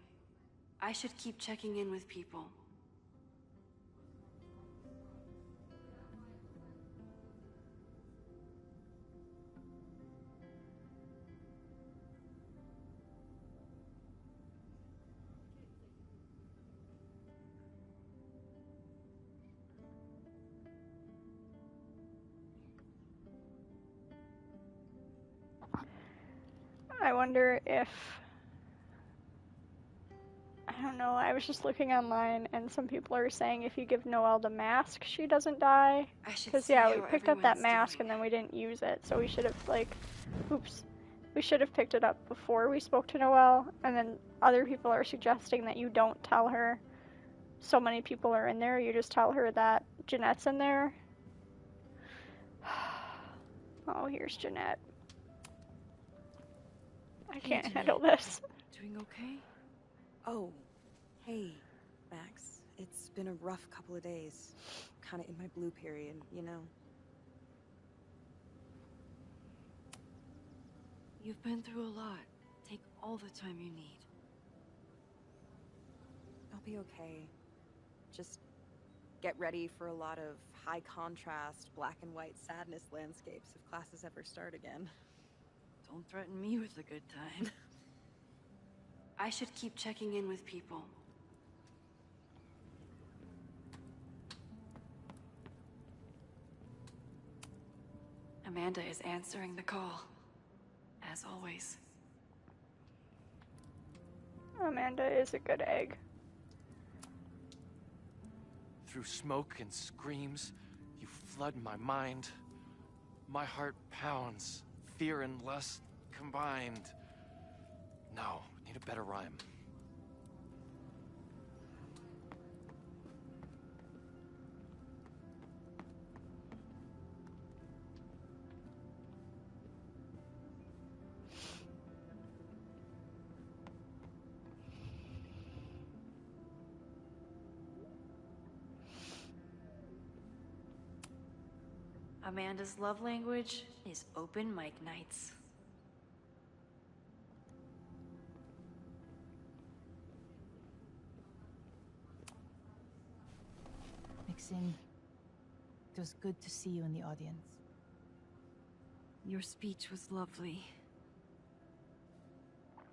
I should keep checking in with people. I wonder if, I don't know, I was just looking online and some people are saying if you give Noelle the mask, she doesn't die. Because, yeah, we picked up that mask and then we didn't use it, so we should have, like, oops. We should have picked it up before we spoke to Noelle, and then other people are suggesting that you don't tell her so many people are in there, you just tell her that Jeanette's in there. Oh, here's Jeanette. I can't handle this. Doing okay? Oh, hey, Max. It's been a rough couple of days. Kinda in my blue period, you know? You've been through a lot. Take all the time you need. I'll be okay. Just get ready for a lot of high contrast, black and white sadness landscapes if classes ever start again. Don't threaten me with a good time. I should keep checking in with people. Amanda is answering the call. As always. Amanda is a good egg. Through smoke and screams, you flood my mind. My heart pounds, fear and lust combined. No, need a better rhyme. Amanda's love language is open mic nights. Mixing. It was good to see you in the audience. Your speech was lovely.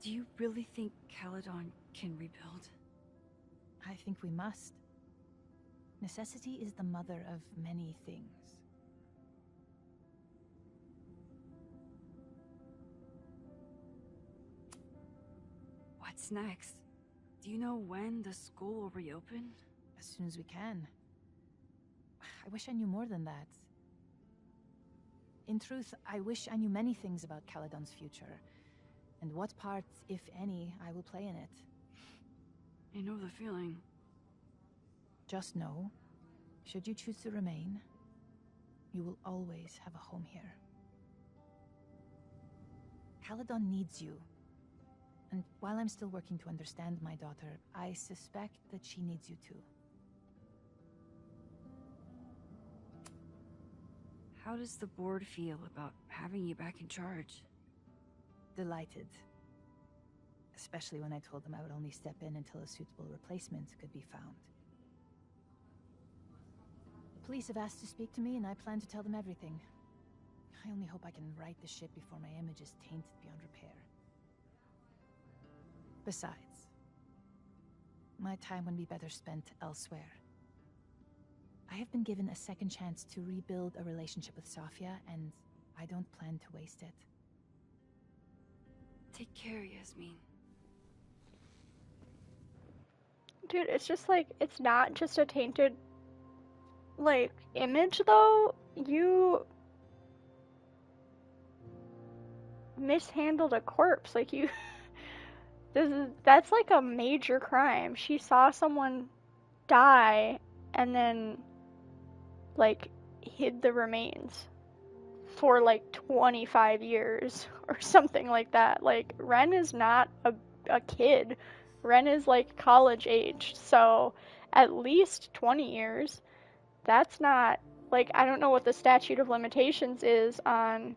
Do you really think Caledon can rebuild? I think we must. Necessity is the mother of many things. What's next? Do you know when the school will reopen? As soon as we can. I wish I knew more than that. In truth, I wish I knew many things about Caledon's future, and what part, if any, I will play in it. I know the feeling. Just know, should you choose to remain, you will always have a home here. Caledon needs you. And while I'm still working to understand my daughter, I suspect that she needs you too. How does the board feel about having you back in charge? Delighted. Especially when I told them I would only step in until a suitable replacement could be found. The police have asked to speak to me, and I plan to tell them everything. I only hope I can right the ship before my image is tainted beyond repair. Besides, my time would be better spent elsewhere. I have been given a second chance to rebuild a relationship with Safia, and I don't plan to waste it. Take care, Yasmin. Dude, it's just like, it's not just a tainted, like, image, though. You mishandled a corpse. Like, you. That's like a major crime. She saw someone die and then, like, hid the remains for like 25 years or something like that. Like, Ren is not a kid. Ren is like college age, so at least 20 years. That's not, like, I don't know what the statute of limitations is on,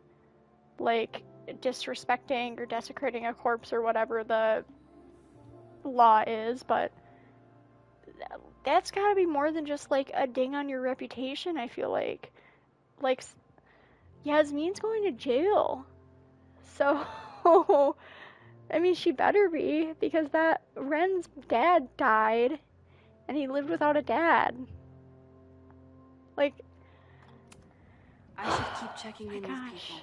like, disrespecting or desecrating a corpse or whatever the law is, but that's gotta be more than just, like, a ding on your reputation, I feel like. Like, Yasmin's going to jail. So, I mean, she better be, because that Ren's dad died, and he lived without a dad. Like, I should keep checking in with gosh. people.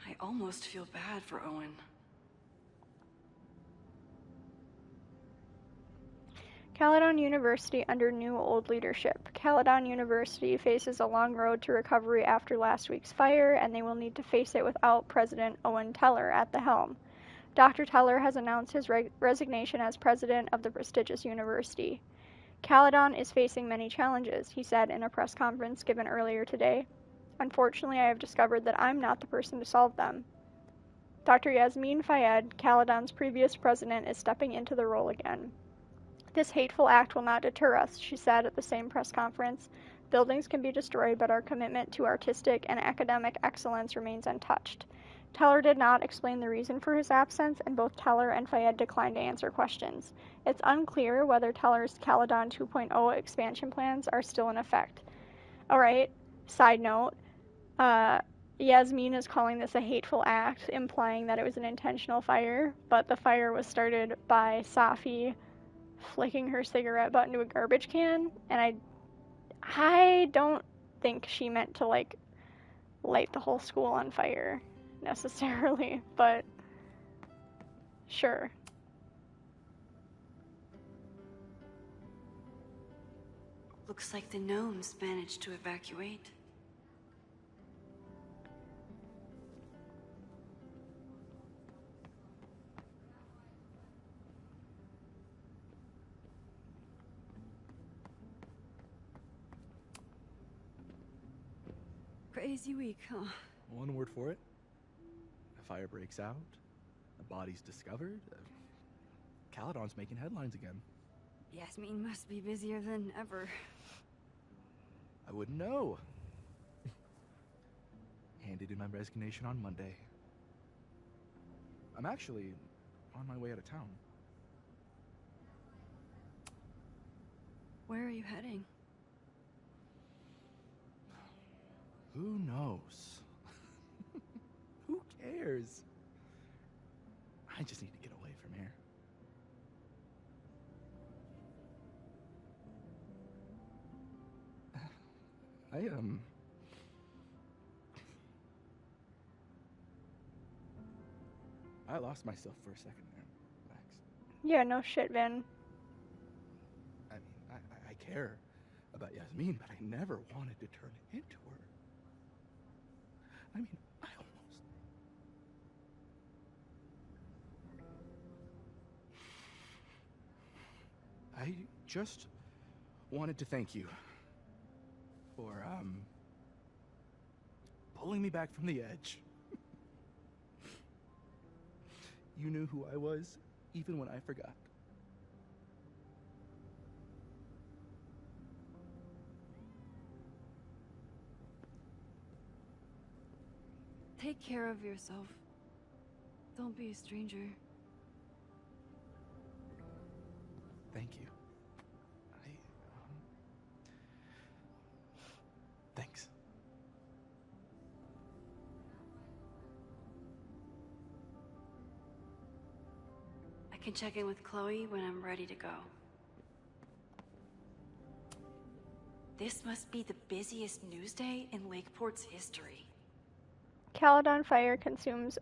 I almost feel bad for Owen. Caledon University under new old leadership. Caledon University faces a long road to recovery after last week's fire, and they will need to face it without President Owen Teller at the helm. Dr. Teller has announced his resignation as president of the prestigious university. Caledon is facing many challenges, he said in a press conference given earlier today. Unfortunately, I have discovered that I'm not the person to solve them. Dr. Yasmin Fayed, Caledon's previous president, is stepping into the role again. This hateful act will not deter us, she said at the same press conference. Buildings can be destroyed, but our commitment to artistic and academic excellence remains untouched. Teller did not explain the reason for his absence, and both Teller and Fayed declined to answer questions. It's unclear whether Teller's Caledon 2.0 expansion plans are still in effect. Alright, side note, Yasmin is calling this a hateful act, implying that it was an intentional fire, but the fire was started by Safi flicking her cigarette butt into a garbage can, and I don't think she meant to, like, light the whole school on fire, necessarily, but sure. Looks like the gnomes managed to evacuate. Crazy week, huh? One word for it. A fire breaks out. A body's discovered. Caledon's making headlines again. Yasmin must be busier than ever. I wouldn't know. Handed in my resignation on Monday. I'm actually on my way out of town. Where are you heading? Who knows? Who cares? I just need to get away from here. I lost myself for a second there, Max. Yeah, no shit, Vin. I mean, I care about Yasmin, but I never wanted to turn it into her. I mean, I just wanted to thank you for, pulling me back from the edge. You knew who I was, even when I forgot. Take care of yourself. Don't be a stranger. Thank you. Thanks. I can check in with Chloe when I'm ready to go. This must be the busiest news day in Lakeport's history. Caledon fire consumes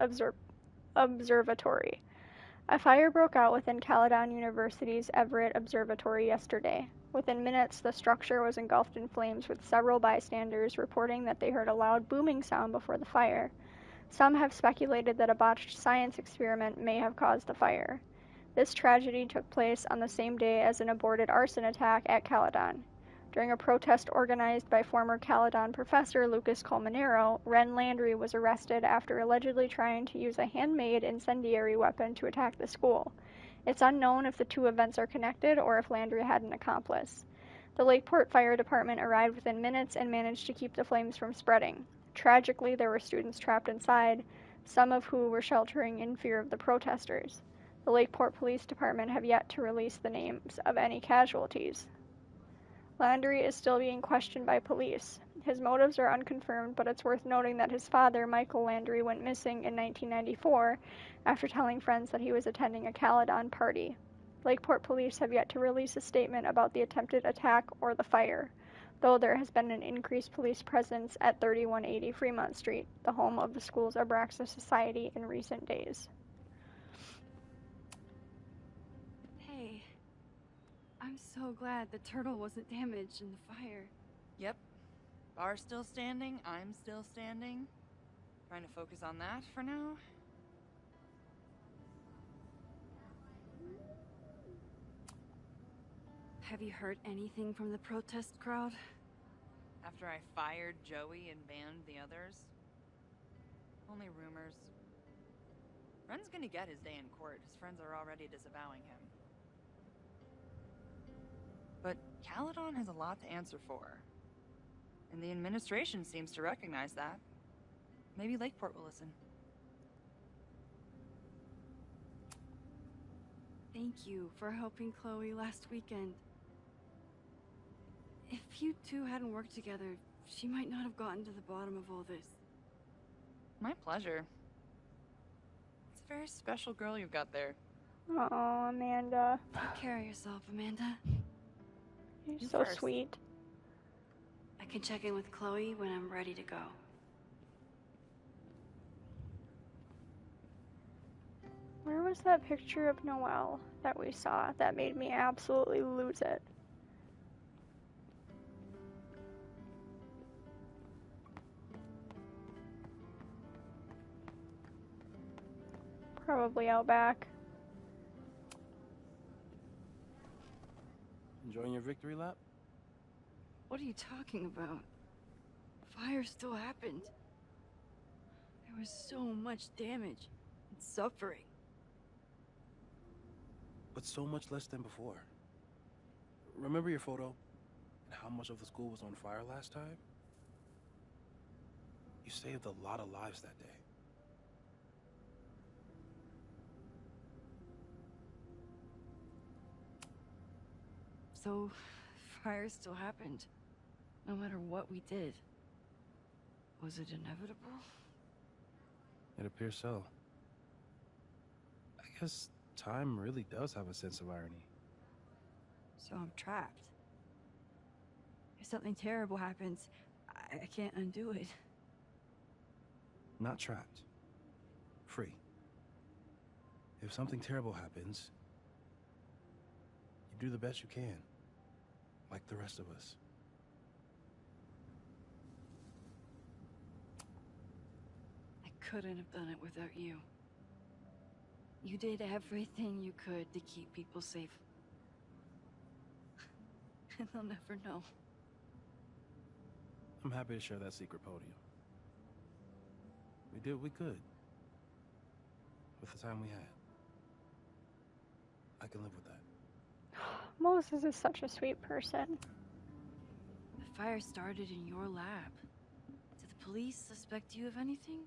observatory. A fire broke out within Caledon University's Everett Observatory yesterday. Within minutes, the structure was engulfed in flames, with several bystanders reporting that they heard a loud booming sound before the fire. Some have speculated that a botched science experiment may have caused the fire. This tragedy took place on the same day as an aborted arson attack at Caledon. During a protest organized by former Caledon professor Lucas Colmenero, Ren Landry was arrested after allegedly trying to use a handmade incendiary weapon to attack the school. It's unknown if the two events are connected or if Landry had an accomplice. The Lakeport Fire Department arrived within minutes and managed to keep the flames from spreading. Tragically, there were students trapped inside, some of who were sheltering in fear of the protesters. The Lakeport Police Department have yet to release the names of any casualties. Landry is still being questioned by police. His motives are unconfirmed, but it's worth noting that his father, Michael Landry, went missing in 1994 after telling friends that he was attending a Caledon party. Lakeport police have yet to release a statement about the attempted attack or the fire, though there has been an increased police presence at 3180 Fremont Street, the home of the school's Abraxa Society, in recent days. Hey, I'm so glad the turtle wasn't damaged in the fire. Yep. Bar's still standing, I'm still standing. Trying to focus on that for now. Have you heard anything from the protest crowd? After I fired Joey and banned the others? Only rumors. Ren's gonna get his day in court. His friends are already disavowing him. But Caledon has a lot to answer for. And the administration seems to recognize that. Maybe Lakeport will listen. Thank you for helping Chloe last weekend. If you two hadn't worked together, she might not have gotten to the bottom of all this. My pleasure. It's a very special girl you've got there. Oh, Amanda. Take care of yourself, Amanda. You're so sweet. I can check in with Chloe when I'm ready to go. Where was that picture of Noelle that we saw that made me absolutely lose it? Probably out back. Enjoying your victory lap? What are you talking about? Fire still happened. There was so much damage and suffering. But so much less than before. Remember your photo? And how much of the school was on fire last time? You saved a lot of lives that day. So, fire still happened. No matter what we did. Was it inevitable? It appears so. I guess time really does have a sense of irony. So I'm trapped. If something terrible happens, I can't undo it. Not trapped. Free. If something terrible happens, you do the best you can. Like the rest of us. I couldn't have done it without you. You did everything you could to keep people safe. And they'll never know. I'm happy to share that secret podium. We did what we could. With the time we had. I can live with that. Moses is such a sweet person. The fire started in your lab. Did the police suspect you of anything?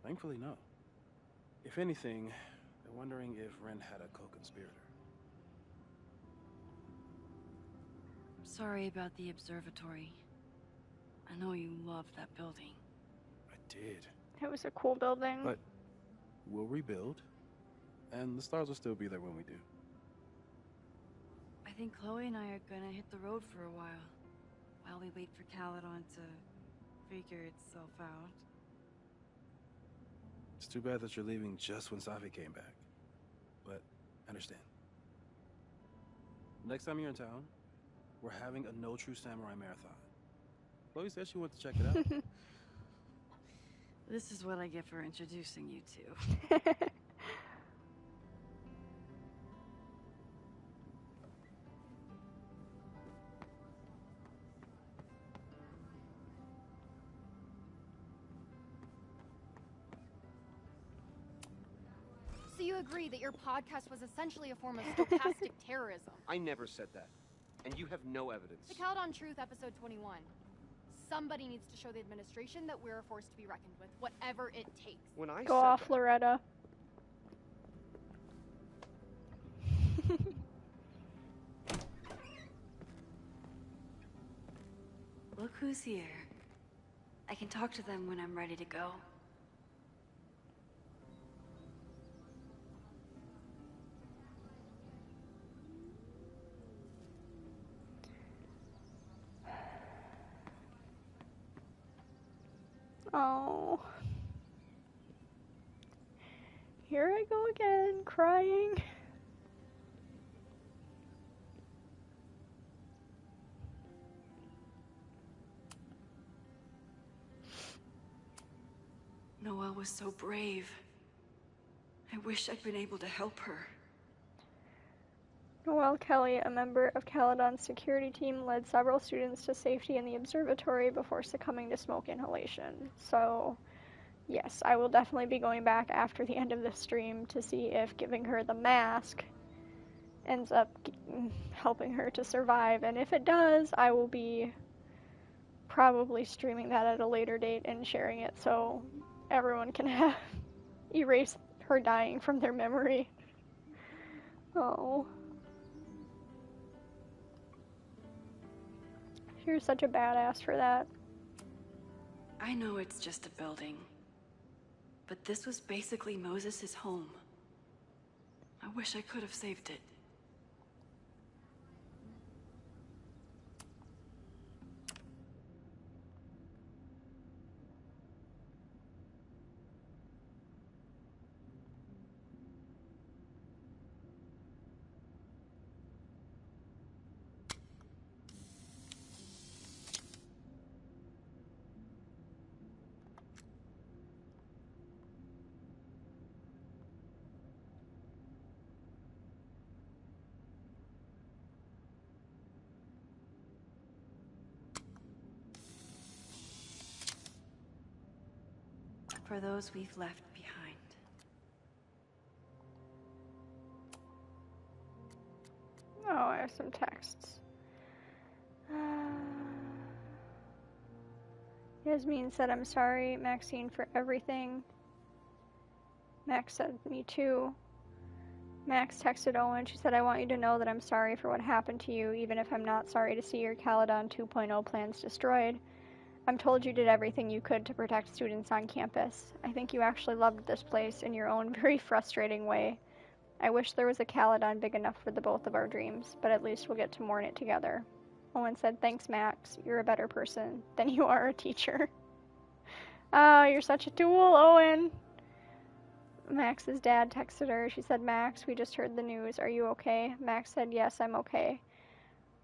Thankfully, no. If anything, they're wondering if Ren had a co-conspirator. I'm sorry about the observatory. I know you loved that building. I did. It was a cool building. But we'll rebuild, and the stars will still be there when we do. I think Chloe and I are gonna hit the road for a while we wait for Caledon to figure itself out. It's too bad that you're leaving just when Safi came back. understand. Next time you're in town, we're having a No True Samurai marathon. Chloe said she wanted to check it out. This is what I get for introducing you to. So you agree that your podcast was essentially a form of stochastic terrorism? I never said that. And you have no evidence. The Caledon Truth, episode 21. Somebody needs to show the administration that we're a force to be reckoned with, whatever it takes. When I Go off, Loretta. Look who's here. I can talk to them when I'm ready to go. Oh. Here I go again, crying. Noelle was so brave. I wish I'd been able to help her. Noelle Kelly, a member of Caledon's security team, led several students to safety in the observatory before succumbing to smoke inhalation. So, yes, I will definitely be going back after the end of this stream to see if giving her the mask ends up helping her to survive. And if it does, I will be probably streaming that at a later date and sharing it so everyone can erase her dying from their memory. Oh. You're such a badass for that. I know it's just a building, but this was basically Moses' home. I wish I could have saved it. For those we've left behind. Oh, I have some texts. Yasmin said, I'm sorry, Maxine, for everything. Max said, me too. Max texted Owen. She said, I want you to know that I'm sorry for what happened to you, even if I'm not sorry to see your Caledon 2.0 plans destroyed. I'm told you did everything you could to protect students on campus. I think you actually loved this place in your own very frustrating way. I wish there was a Caledon big enough for the both of our dreams, but at least we'll get to mourn it together. Owen said, thanks, Max. You're a better person than you are a teacher. Oh, you're such a tool, Owen. Max's dad texted her. She said, Max, we just heard the news. Are you okay? Max said, yes, I'm okay.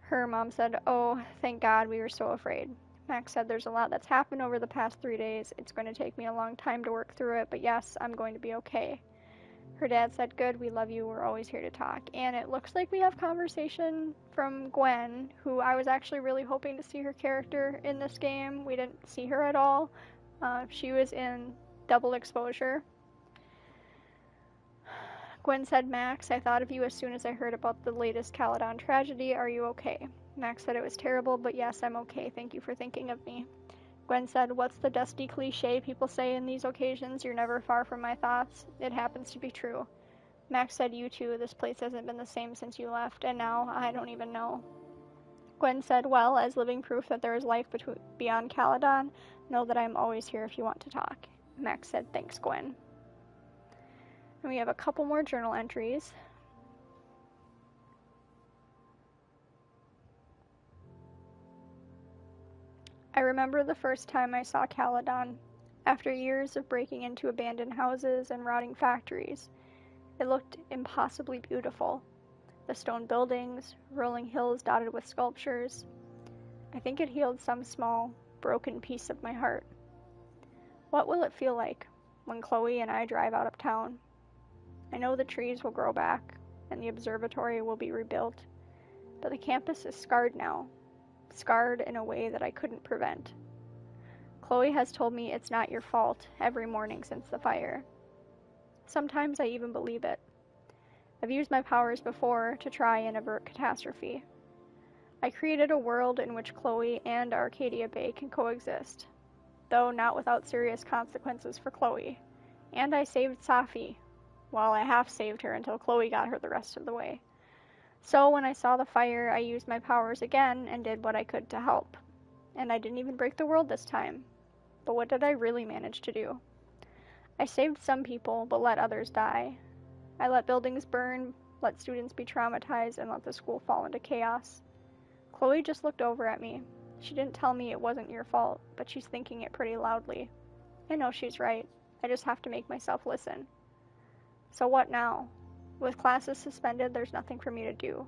Her mom said, oh, thank God, we were so afraid. Max said, there's a lot that's happened over the past 3 days. It's going to take me a long time to work through it, but yes, I'm going to be okay. Her dad said, good, we love you, we're always here to talk. And it looks like we have conversation from Gwen, who I was actually really hoping to see her character in this game. We didn't see her at all. She was in Double Exposure. Gwen said, Max, I thought of you as soon as I heard about the latest Caledon tragedy. Are you okay? Max said it was terrible, but yes, I'm okay. Thank you for thinking of me. Gwen said, what's the dusty cliche people say in these occasions? You're never far from my thoughts. It happens to be true. Max said, you too. This place hasn't been the same since you left, and now I don't even know. Gwen said, well, as living proof that there is life beyond Caledon, know that I'm always here if you want to talk. Max said, thanks, Gwen. And we have a couple more journal entries. I remember the first time I saw Caledon, after years of breaking into abandoned houses and rotting factories. It looked impossibly beautiful. The stone buildings, rolling hills dotted with sculptures. I think it healed some small, broken piece of my heart. What will it feel like when Chloe and I drive out of town? I know the trees will grow back, and the observatory will be rebuilt, but the campus is scarred now, scarred in a way that I couldn't prevent. Chloe has told me it's not your fault every morning since the fire. Sometimes I even believe it. I've used my powers before to try and avert catastrophe. I created a world in which Chloe and Arcadia Bay can coexist, though not without serious consequences for Chloe. And I saved Safi. Well, I half saved her until Chloe got her the rest of the way. So when I saw the fire, I used my powers again and did what I could to help. And I didn't even break the world this time. But what did I really manage to do? I saved some people, but let others die. I let buildings burn, let students be traumatized, and let the school fall into chaos. Chloe just looked over at me. She didn't tell me it wasn't your fault, but she's thinking it pretty loudly. I know she's right. I just have to make myself listen. So what now? With classes suspended, there's nothing for me to do.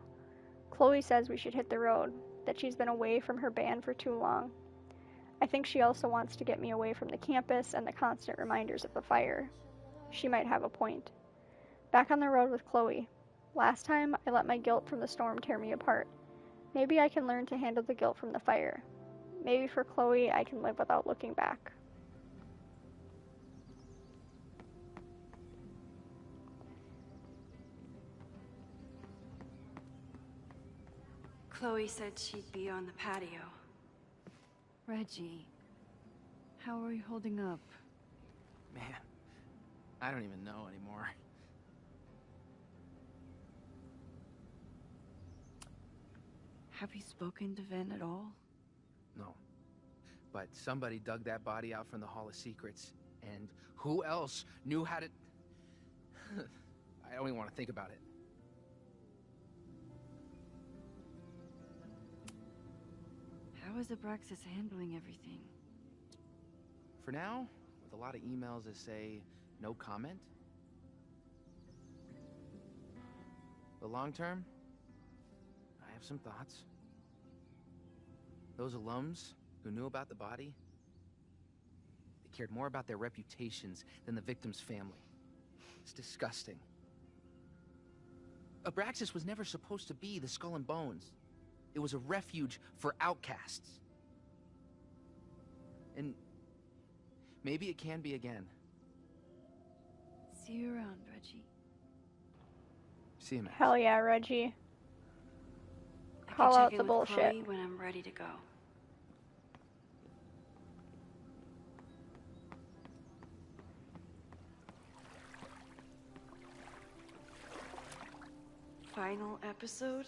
Chloe says we should hit the road, that she's been away from her band for too long. I think she also wants to get me away from the campus and the constant reminders of the fire. She might have a point. Back on the road with Chloe. Last time, I let my guilt from the storm tear me apart. Maybe I can learn to handle the guilt from the fire. Maybe for Chloe, I can live without looking back. Chloe said she'd be on the patio. Reggie, how are you holding up? Man, I don't even know anymore. Have you spoken to Vin at all? No. But somebody dug that body out from the Hall of Secrets, and who else knew how to... I don't even want to think about it. How is Abraxas handling everything? For now, with a lot of emails that say, no comment. But long term, I have some thoughts. Those alums who knew about the body, they cared more about their reputations than the victim's family. It's disgusting. Abraxas was never supposed to be the Skull and Bones. It was a refuge for outcasts. And maybe it can be again. See you around, Reggie. See you, Max. Hell yeah, Reggie. I Call can out check the in with bullshit. Chloe when I'm ready to go. Final episode?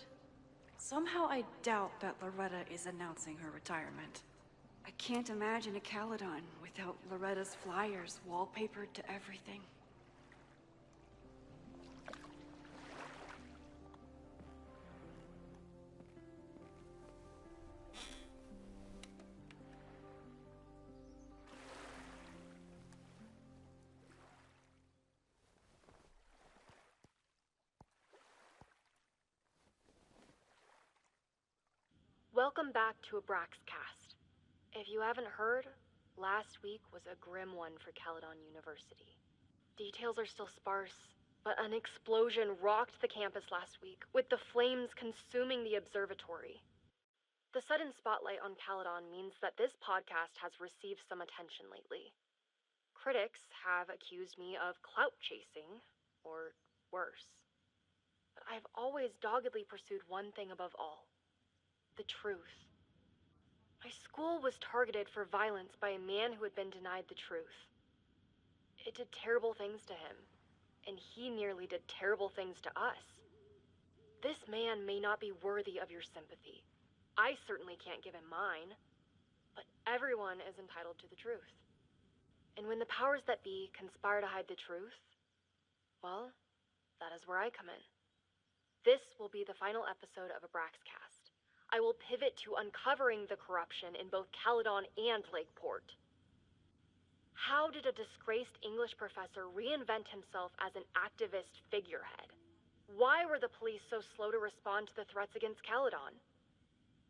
Somehow I doubt that Loretta is announcing her retirement. I can't imagine a Caledon without Loretta's flyers wallpapered to everything. Welcome back to Abraxcast. If you haven't heard, last week was a grim one for Caledon University. Details are still sparse, but an explosion rocked the campus last week, with the flames consuming the observatory. The sudden spotlight on Caledon means that this podcast has received some attention lately. Critics have accused me of clout chasing, or worse. But I've always doggedly pursued one thing above all. The truth. My school was targeted for violence by a man who had been denied the truth. It did terrible things to him, and he nearly did terrible things to us. This man may not be worthy of your sympathy. I certainly can't give him mine, but everyone is entitled to the truth. And when the powers that be conspire to hide the truth, well, that is where I come in. This will be the final episode of Abraxcast. I will pivot to uncovering the corruption in both Caledon and Lakeport. How did a disgraced English professor reinvent himself as an activist figurehead? Why were the police so slow to respond to the threats against Caledon?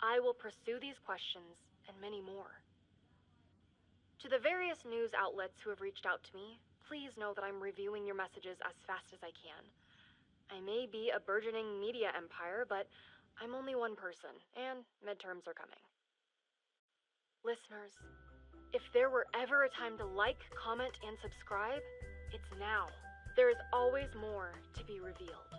I will pursue these questions and many more. To the various news outlets who have reached out to me, please know that I'm reviewing your messages as fast as I can. I may be a burgeoning media empire, but I'm only one person, and midterms are coming. Listeners, if there were ever a time to like, comment, and subscribe, it's now. There is always more to be revealed.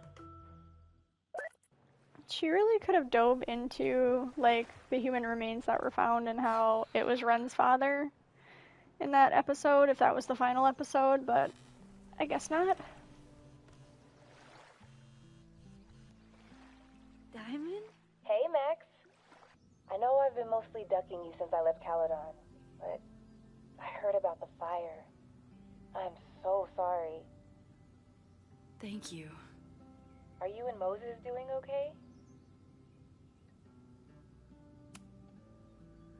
She really could have dove into, like, the human remains that were found and how it was Ren's father in that episode, if that was the final episode, but I guess not. Diamond? Hey, Max. I know I've been mostly ducking you since I left Caledon, but I heard about the fire. I'm so sorry. Thank you. Are you and Moses doing okay?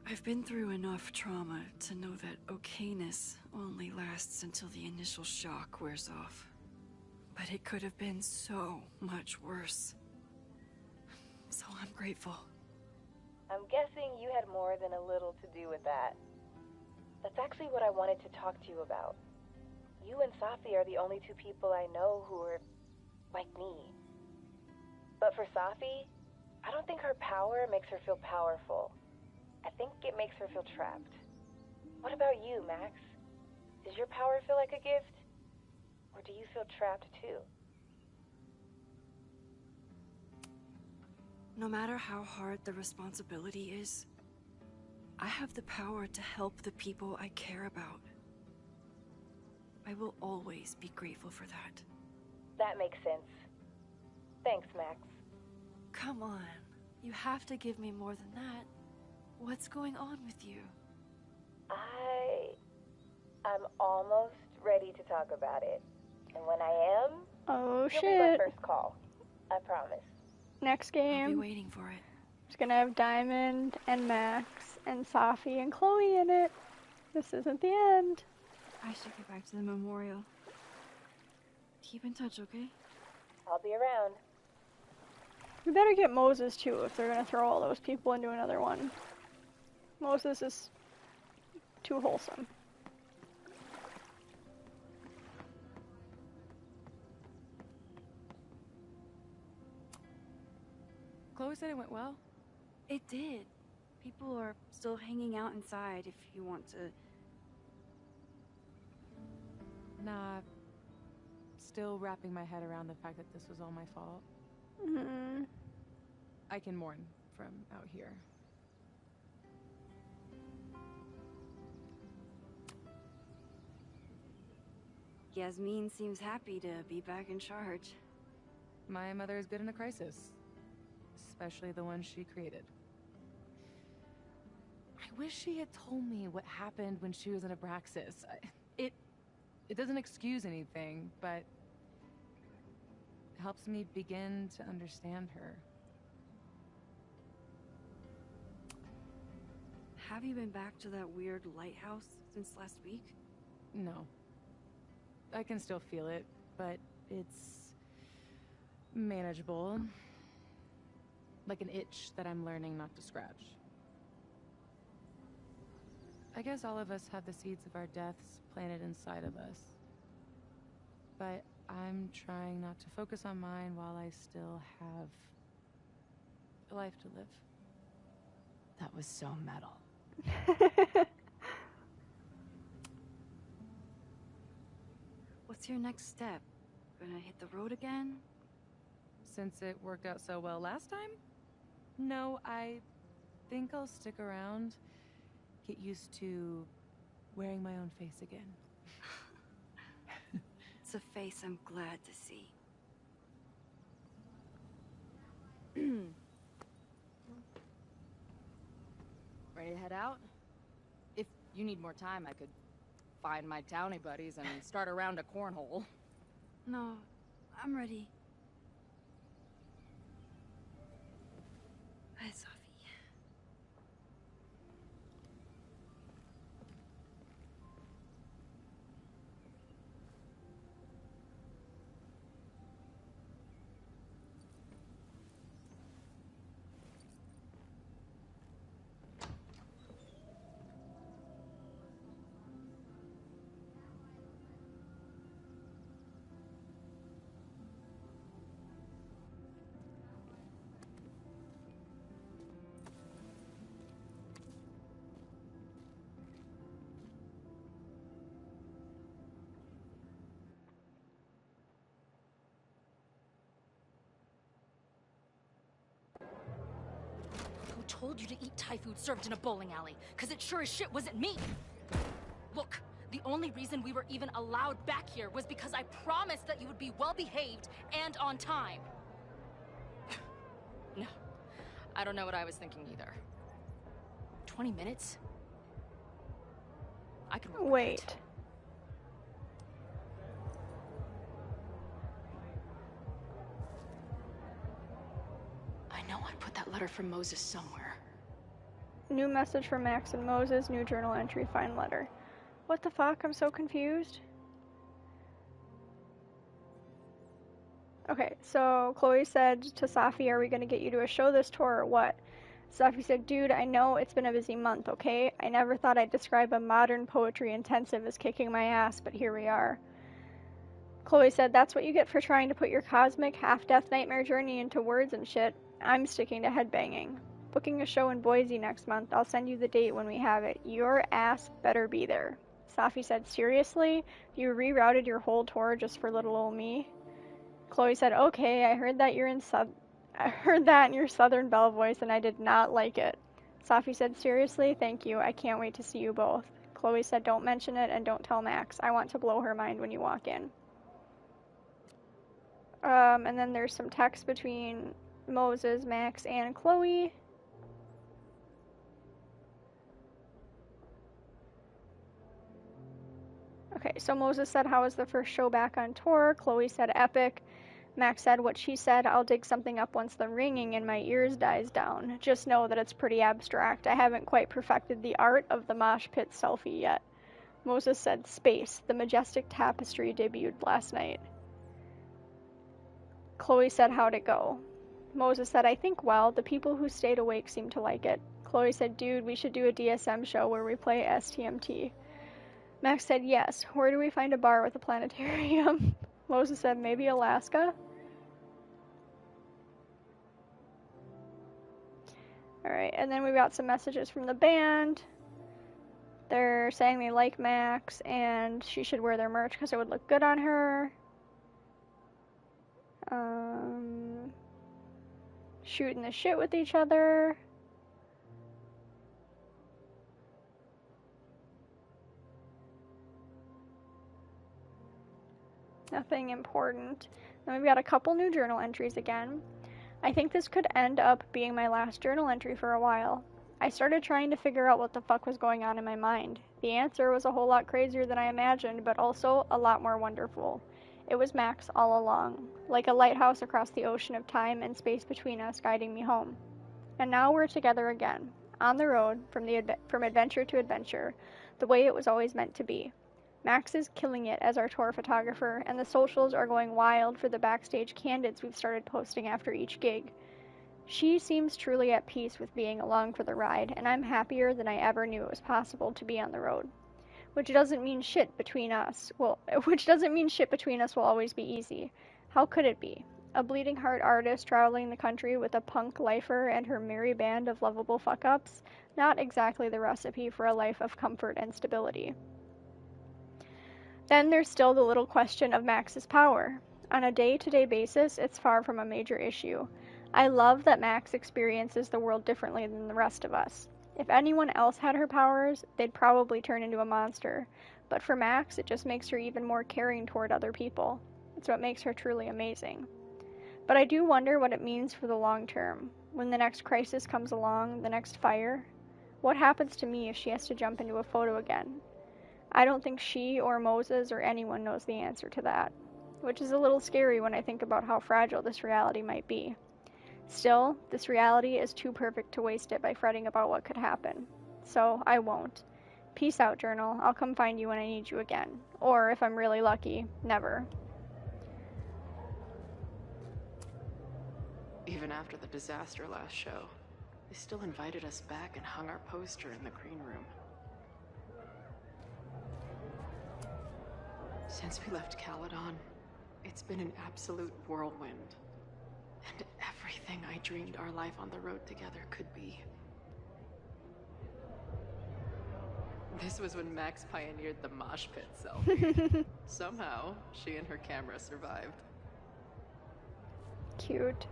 I've been through enough trauma to know that okayness only lasts until the initial shock wears off. But it could have been so much worse. So I'm grateful. I'm guessing you had more than a little to do with that. That's actually what I wanted to talk to you about. You and Safi are the only two people I know who are like me. But for Safi, I don't think her power makes her feel powerful. I think it makes her feel trapped. What about you, Max? Does your power feel like a gift? Or do you feel trapped too? No matter how hard the responsibility is, I have the power to help the people I care about. I will always be grateful for that. That makes sense. Thanks, Max. Come on. You have to give me more than that. What's going on with you? I'm almost ready to talk about it. And when I am, Oh, you'll shit. be my first call. I promise. Next game. I'll be waiting for it. It's gonna have Diamond and Max and Safi and Chloe in it. This isn't the end. I should get back to the memorial. Keep in touch, okay? I'll be around. We better get Moses too if they're gonna throw all those people into another one. Moses is too wholesome. Chloe said it went well. It did. People are still hanging out inside if you want to. Nah, still wrapping my head around the fact that this was all my fault. I can mourn from out here. Yasmin seems happy to be back in charge. My mother is good in a crisis, especially the one she created. I wish she had told me what happened when she was in Abraxas. It doesn't excuse anything, but helps me begin to understand her. Have you been back to that weird lighthouse since last week? No. I can still feel it, but it's manageable. Like an itch that I'm learning not to scratch. I guess all of us have the seeds of our deaths planted inside of us. But I'm trying not to focus on mine while I still have a life to live. That was so metal. What's your next step? Gonna hit the road again? Since it worked out so well last time? No, I think I'll stick around. Get used to wearing my own face again. It's a face I'm glad to see. Ready to head out? If you need more time, I could find my townie buddies and start a round of cornhole. No, I'm ready. Hi, Sophie. told you to eat Thai food served in a bowling alley, because it sure as shit wasn't me. Look, the only reason we were even allowed back here was because I promised that you would be well-behaved and on time. No, I don't know what I was thinking either. 20 minutes? I could work with Wait. it. I know I put that letter from Moses somewhere. New message from Max and Moses, new journal entry, find letter. What the fuck? I'm so confused. Okay, so Chloe said to Safi, are we gonna get you to a show this tour or what? Safi said, dude, I know it's been a busy month, okay? I never thought I'd describe a modern poetry intensive as kicking my ass, but here we are. Chloe said, that's what you get for trying to put your cosmic half-death nightmare journey into words and shit. I'm sticking to headbanging. Booking a show in Boise next month. I'll send you the date when we have it. Your ass better be there. Safi said, seriously? You rerouted your whole tour just for little old me? Chloe said, okay, I heard that in your Southern Belle voice and I did not like it. Safi said, seriously? Thank you. I can't wait to see you both. Chloe said, don't mention it and don't tell Max. I want to blow her mind when you walk in. And then there's some text between Moses, Max, and Chloe. Okay, so Moses said, how was the first show back on tour? Chloe said, epic. Max said what she said, I'll dig something up once the ringing in my ears dies down. Just know that it's pretty abstract. I haven't quite perfected the art of the mosh pit selfie yet. Moses said, space. The majestic tapestry debuted last night. Chloe said, how'd it go? Moses said, I think well. The people who stayed awake seemed to like it. Chloe said, dude, we should do a DSM show where we play STMT. Max said, yes. Where do we find a bar with a planetarium? Moses said, maybe Alaska? Alright, and then we got some messages from the band. They're saying they like Max, and she should wear their merch because it would look good on her. Shooting the shit with each other. Nothing important. Then we've got a couple new journal entries again. I think this could end up being my last journal entry for a while. I started trying to figure out what the fuck was going on in my mind. The answer was a whole lot crazier than I imagined, but also a lot more wonderful. It was Max all along, like a lighthouse across the ocean of time and space between us, guiding me home. And now we're together again, on the road, from adventure to adventure, the way it was always meant to be. Max is killing it as our tour photographer, and the socials are going wild for the backstage candids we've started posting after each gig. She seems truly at peace with being along for the ride, and I'm happier than I ever knew it was possible to be on the road. Which doesn't mean shit between us. Which doesn't mean shit between us will always be easy. How could it be? A bleeding heart artist traveling the country with a punk lifer and her merry band of lovable fuck-ups? Not exactly the recipe for a life of comfort and stability. Then there's still the little question of Max's power. On a day-to-day basis, it's far from a major issue. I love that Max experiences the world differently than the rest of us. If anyone else had her powers, they'd probably turn into a monster. But for Max, it just makes her even more caring toward other people. It's what makes her truly amazing. But I do wonder what it means for the long term. When the next crisis comes along, the next fire, what happens to me if she has to jump into a photo again? I don't think she or Moses or anyone knows the answer to that, which is a little scary when I think about how fragile this reality might be. Still, this reality is too perfect to waste it by fretting about what could happen. So, I won't. Peace out, journal. I'll come find you when I need you again. Or, if I'm really lucky, never. Even after the disaster last show, they still invited us back and hung our poster in the green room. Since we left Caledon, it's been an absolute whirlwind. And everything I dreamed our life on the road together could be. This was when Max pioneered the mosh pit selfie. Somehow, she and her camera survived. Cute.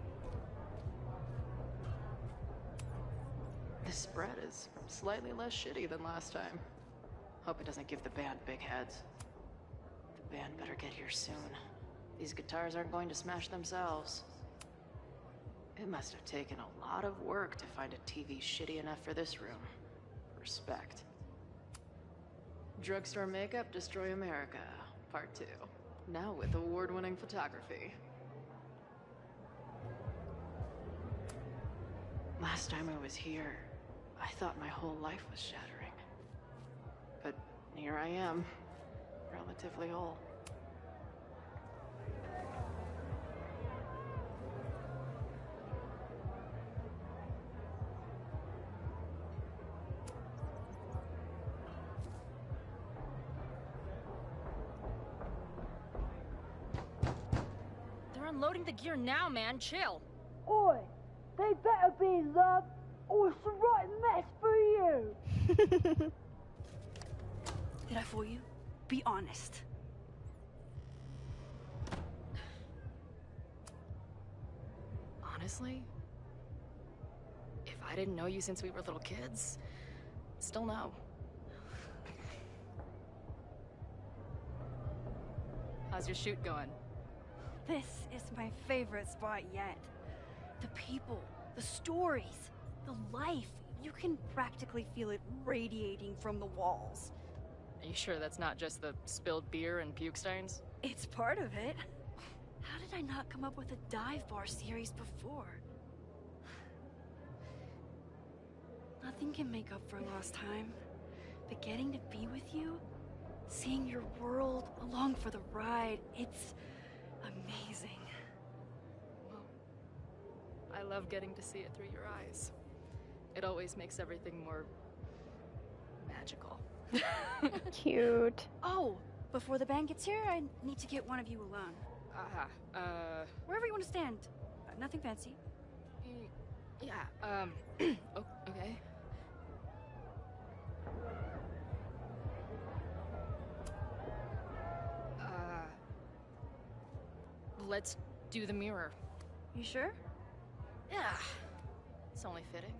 This spread is slightly less shitty than last time. Hope it doesn't give the band big heads. The band better get here soon. These guitars aren't going to smash themselves. It must have taken a lot of work to find a TV shitty enough for this room. Respect. Drugstore Makeup Destroy America, Part 2. Now with award-winning photography. Last time I was here, I thought my whole life was shattering. But here I am, relatively whole. They're unloading the gear now, man. Chill. Oi, they better be in love, or it's the right mess for you. Did I fool you? Be honest. Honestly, if I didn't know you since we were little kids, still no. How's your shoot going? This is my favorite spot yet. The people, the stories, the life. You can practically feel it radiating from the walls. Are you sure that's not just the spilled beer and puke stains? It's part of it. How did I not come up with a dive bar series before? Nothing can make up for lost time, but getting to be with you, seeing your world along for the ride, it's amazing. Well, I love getting to see it through your eyes. It always makes everything more magical. Cute. Oh, before the band gets here, I need to get one of you alone. Wherever you want to stand. Nothing fancy. Yeah, oh, okay. Let's do the mirror. You sure? Yeah. It's only fitting.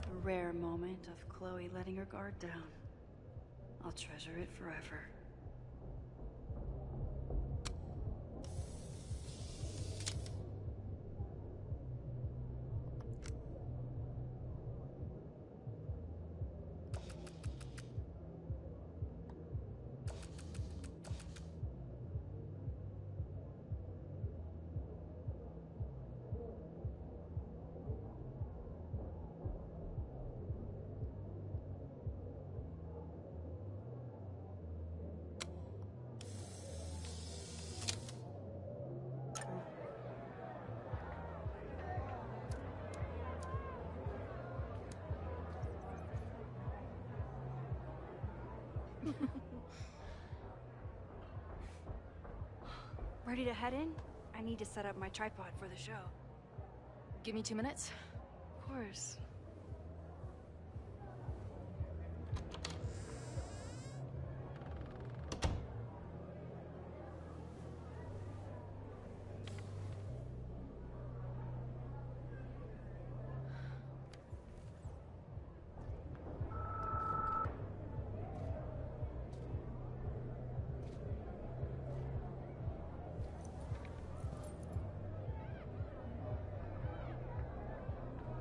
A rare moment of Chloe letting her guard down. I'll treasure it forever. Ready to head in? I need to set up my tripod for the show. Give me 2 minutes. Of course.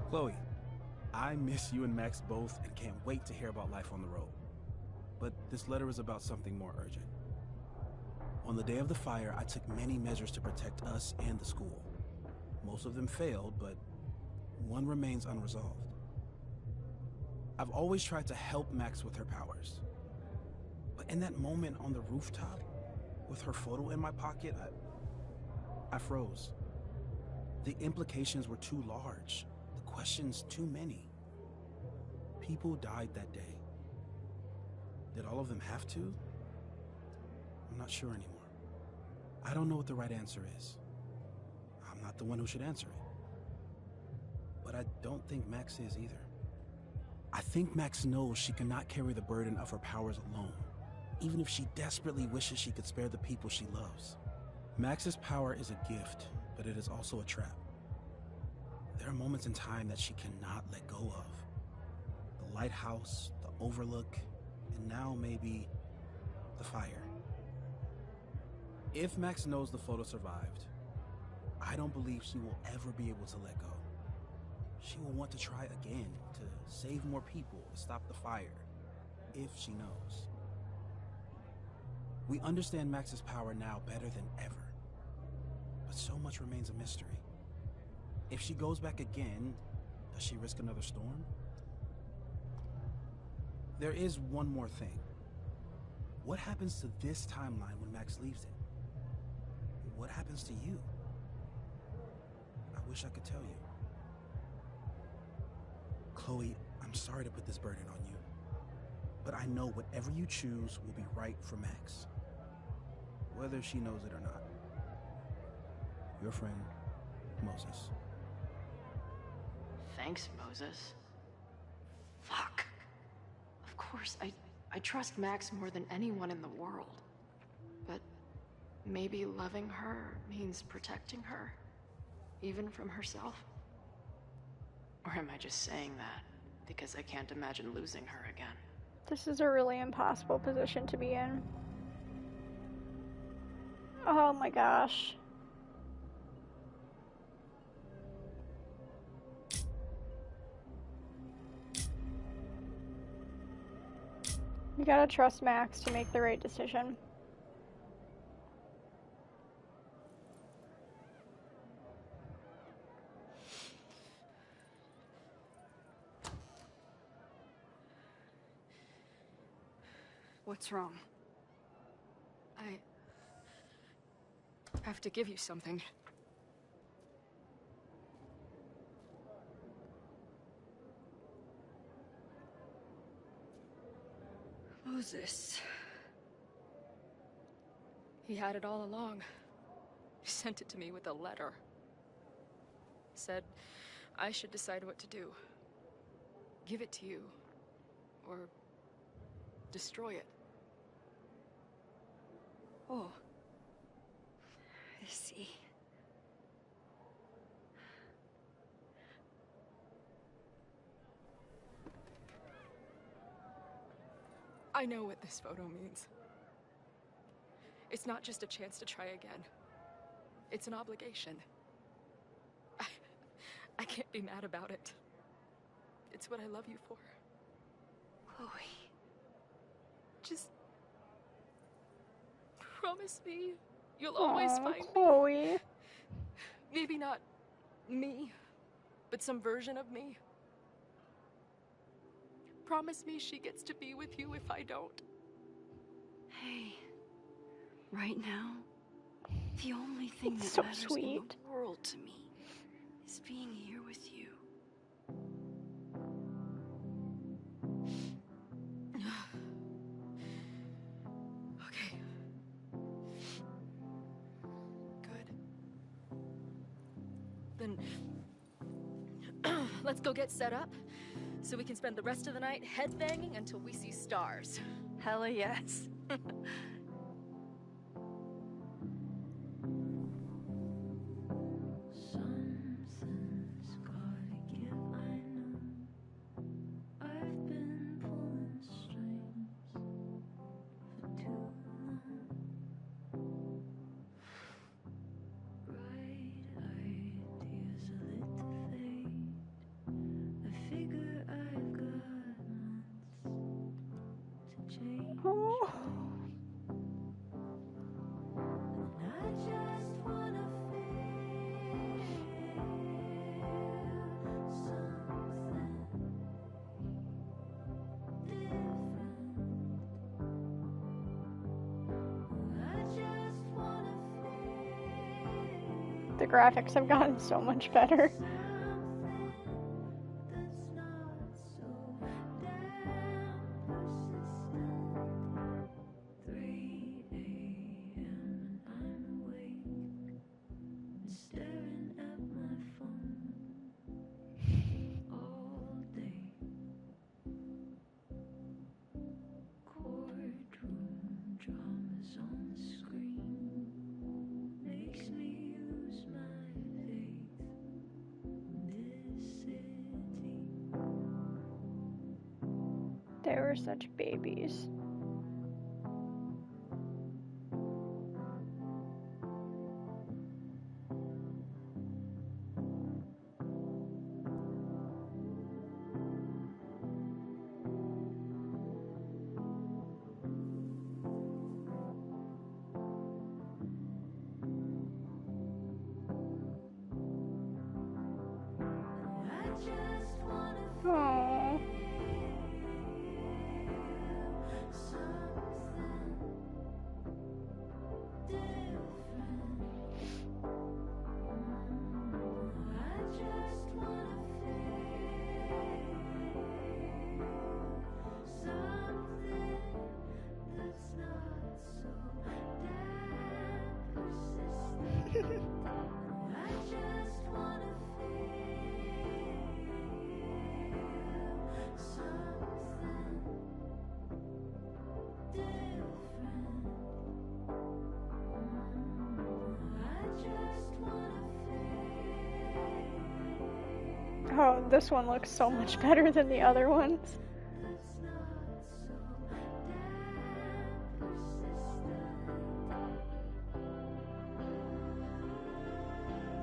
Chloe, I miss you and Max both and can't wait to hear about life on the road. But this letter is about something more urgent. On the day of the fire, I took many measures to protect us and the school. Most of them failed, but one remains unresolved. I've always tried to help Max with her powers. But in that moment on the rooftop, with her photo in my pocket, I froze. The implications were too large. Questions too many. People died that day. Did all of them have to? I'm not sure anymore. I don't know what the right answer is. I'm not the one who should answer it. But I don't think Max is either. I think Max knows she cannot carry the burden of her powers alone. even if she desperately wishes she could spare the people she loves. Max's power is a gift, but it is also a trap. There are moments in time that she cannot let go of. The lighthouse, the overlook, and now maybe the fire. If Max knows the photo survived, I don't believe she will ever be able to let go. She will want to try again, to save more people, to stop the fire, if she knows. We understand Max's power now better than ever, but so much remains a mystery. If she goes back again, does she risk another storm? There is one more thing. What happens to this timeline when Max leaves it? What happens to you? I wish I could tell you. Chloe, I'm sorry to put this burden on you, but I know whatever you choose will be right for Max, whether she knows it or not. Your friend, Moses. Thanks, Moses. Fuck. Of course, I trust Max more than anyone in the world. But maybe loving her means protecting her, even from herself? Or am I just saying that because I can't imagine losing her again? This is a really impossible position to be in. Oh my gosh. You gotta trust Max to make the right decision. What's wrong? I have to give you something. Moses. He had it all along. He sent it to me with a letter. Said I should decide what to do. Give it to you. Or destroy it. Oh. I see. I know what this photo means. It's not just a chance to try again. It's an obligation. I can't be mad about it. It's what I love you for. Chloe. Just promise me you'll always find Chloe. me. Maybe not me, but some version of me. Promise me she gets to be with you if I don't. Hey, right now, the only thing that So matters in sweet. the world to me is being here with you. Okay. Good. Then let's go get set up so we can spend the rest of the night headbanging until we see stars. Hella yes. Something's gotta give, I know. I've been pulling strings for too long. Bright ideas are lit to fade. I figure I've got months to change. Oh. And I just wanna feel something different. I just wanna feel The graphics have gotten so much better. something that's not so damn persistent. 3 a.m. and I'm awake and staring at my phone all day. Courtroom They were such babies. Aww. Oh, this one looks so much better than the other ones.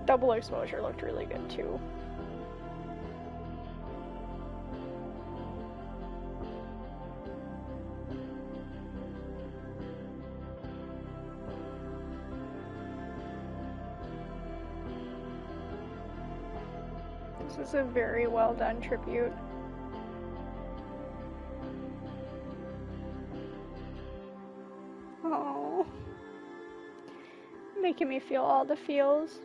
Double exposure looked really good too. This is a very well done tribute. Oh, making me feel all the feels.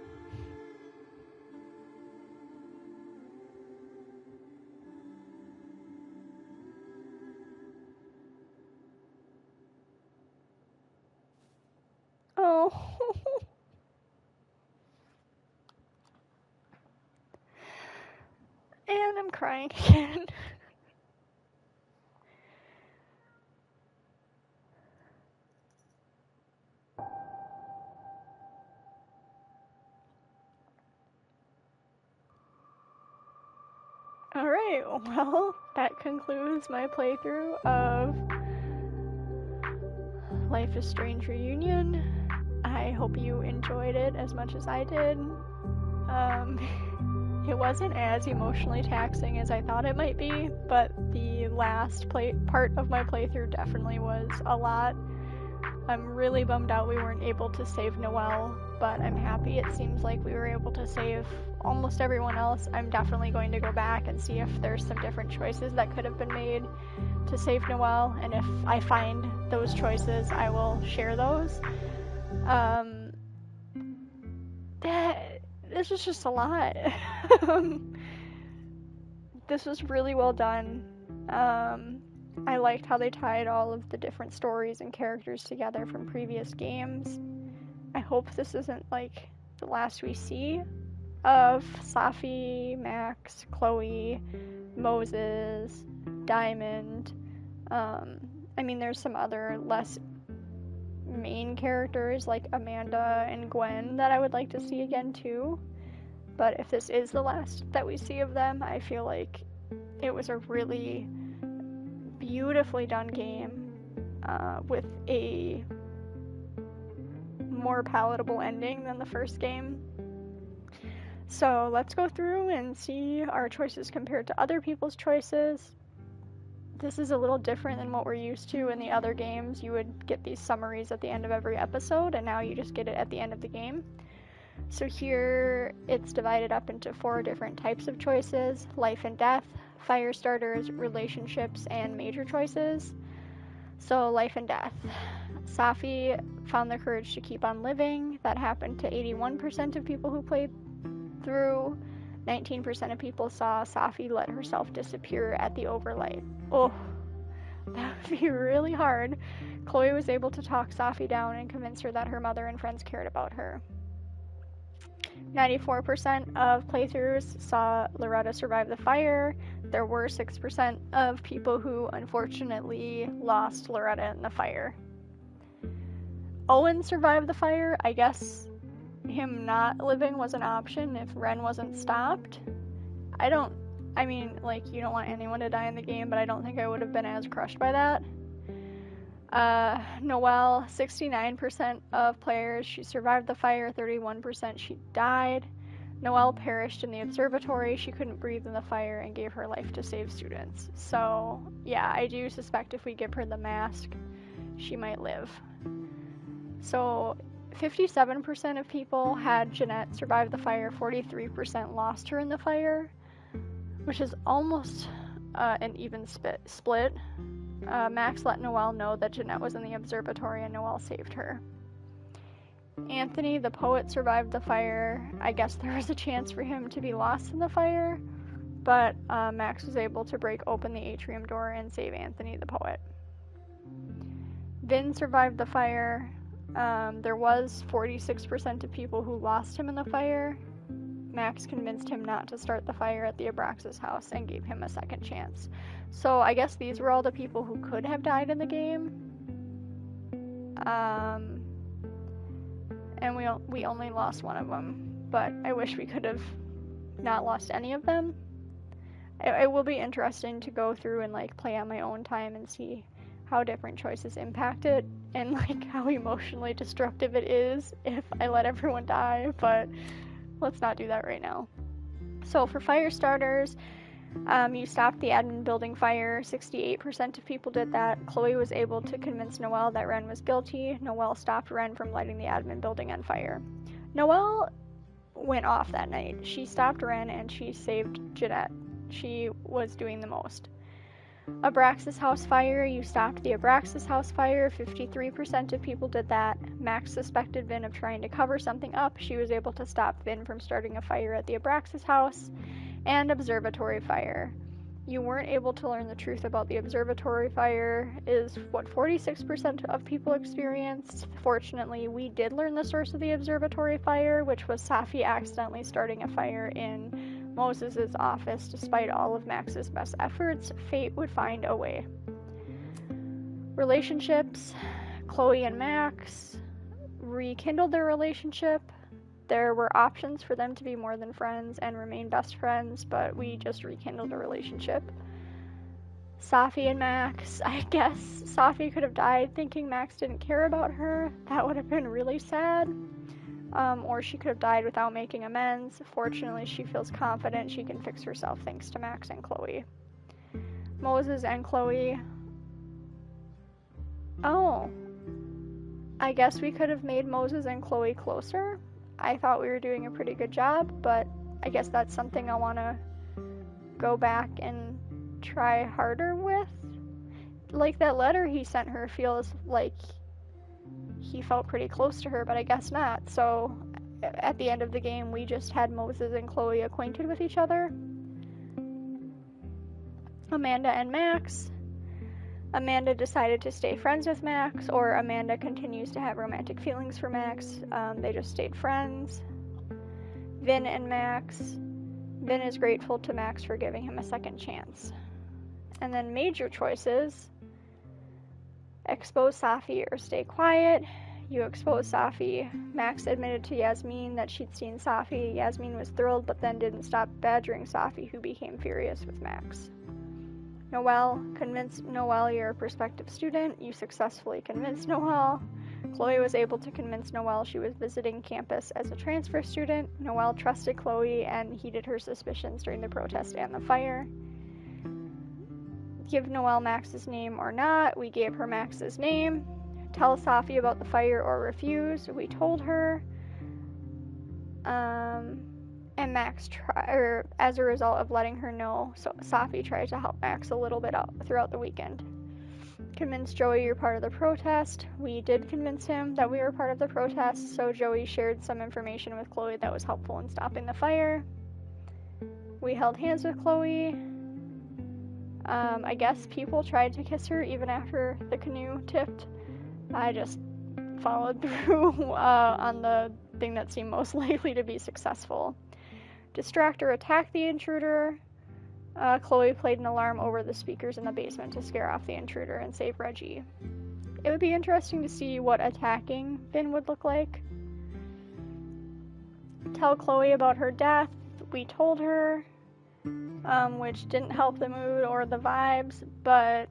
Oh. And I'm crying again. Alright, well, that concludes my playthrough of Life is Strange Reunion. I hope you enjoyed it as much as I did. It wasn't as emotionally taxing as I thought it might be, but the last part of my playthrough definitely was a lot. I'm really bummed out we weren't able to save Noelle, but I'm happy it seems like we were able to save almost everyone else. I'm definitely going to go back and see if there's some different choices that could have been made to save Noelle, and if I find those choices, I will share those. This was just a lot. This was really well done. I liked how they tied all of the different stories and characters together from previous games. I hope this isn't like the last we see of Safi, Max, Chloe, Moses, Diamond. I mean, there's some other less main characters like Amanda and Gwen that I would like to see again too. But if this is the last that we see of them, I feel like it was a really beautifully done game with a more palatable ending than the first game. So let's go through and see our choices compared to other people's choices. This is a little different than what we're used to in the other games. You would get these summaries at the end of every episode, and now you just get it at the end of the game. So here it's divided up into 4 different types of choices: life and death, fire starters, relationships, and major choices. So life and death. Safi found the courage to keep on living. That happened to 81% of people who played through. 19% of people saw Safi let herself disappear at the overlight. Oh, that would be really hard. Chloe was able to talk Safi down and convince her that her mother and friends cared about her. 94% of playthroughs saw Loretta survive the fire. There were 6% of people who unfortunately lost Loretta in the fire. Owen survived the fire. I guess him not living was an option if Ren wasn't stopped. I don't I mean, like, you don't want anyone to die in the game, but I don't think I would have been as crushed by that. Noelle, 69% of players, she survived the fire, 31% she died. Noelle perished in the observatory. She couldn't breathe in the fire and gave her life to save students. So, yeah, I do suspect if we give her the mask, she might live. So, 57% of people had Jeanette survive the fire, 43% lost her in the fire, which is almost an even split. Max let Noelle know that Jeanette was in the observatory and Noelle saved her. Anthony, the poet, survived the fire. I guess there was a chance for him to be lost in the fire, but Max was able to break open the atrium door and save Anthony, the poet. Vin survived the fire. There was 46% of people who lost him in the fire. Max convinced him not to start the fire at the Abraxas house and gave him a second chance. So I guess these were all the people who could have died in the game. And we only lost one of them, but I wish we could have not lost any of them. It will be interesting to go through and like play on my own time and see how different choices impact it and like how emotionally destructive it is if I let everyone die, but let's not do that right now. So for fire starters, you stopped the admin building fire. 68% of people did that. Chloe was able to convince Noelle that Ren was guilty. Noelle stopped Ren from lighting the admin building on fire. Noelle went off that night. She stopped Ren and she saved Jeanette. She was doing the most. Abraxas house fire. You stopped the Abraxas house fire. 53% of people did that. Max suspected Vin of trying to cover something up. She was able to stop Vin from starting a fire at the Abraxas house. And observatory fire. You weren't able to learn the truth about the observatory fire is what 46% of people experienced. Fortunately, we did learn the source of the observatory fire, which was Safi accidentally starting a fire in Moses' office. Despite all of Max's best efforts, fate would find a way. Relationships. Chloe and Max rekindled their relationship. There were options for them to be more than friends and remain best friends, but we just rekindled a relationship. Safi and Max, I guess Safi could have died thinking Max didn't care about her. That would have been really sad. Or she could have died without making amends. Fortunately, she feels confident she can fix herself thanks to Max and Chloe. Moses and Chloe. Oh. I guess we could have made Moses and Chloe closer. I thought we were doing a pretty good job, but I guess that's something I want to go back and try harder with. Like, that letter he sent her feels like he felt pretty close to her, but I guess not. So, at the end of the game, we just had Moses and Chloe acquainted with each other. Amanda and Max. Amanda decided to stay friends with Max, or Amanda continues to have romantic feelings for Max. They just stayed friends. Vin and Max. Vin is grateful to Max for giving him a second chance. And then major choices. Expose Safi or stay quiet. You expose Safi. Max admitted to Yasmin that she'd seen Safi. Yasmin was thrilled, but then didn't stop badgering Safi, who became furious with Max. Noelle, convinced Noelle you're a prospective student. You successfully convinced Noelle. Chloe was able to convince Noelle she was visiting campus as a transfer student. Noelle trusted Chloe and heeded her suspicions during the protest and the fire. Give Noelle Max's name or not. We gave her Max's name. Tell Safi about the fire or refuse. We told her. And Max as a result of letting her know, so Safi tried to help Max a little bit out throughout the weekend. Convince Joey you're part of the protest. We did convince him that we were part of the protest, so Joey shared some information with Chloe that was helpful in stopping the fire. We held hands with Chloe. I guess people tried to kiss her even after the canoe tipped. I just followed through on the thing that seemed most likely to be successful. Distract or attack the intruder. Chloe played an alarm over the speakers in the basement to scare off the intruder and save Reggie. It would be interesting to see what attacking Vin would look like. Tell Chloe about her death. We told her. which didn't help the mood or the vibes, but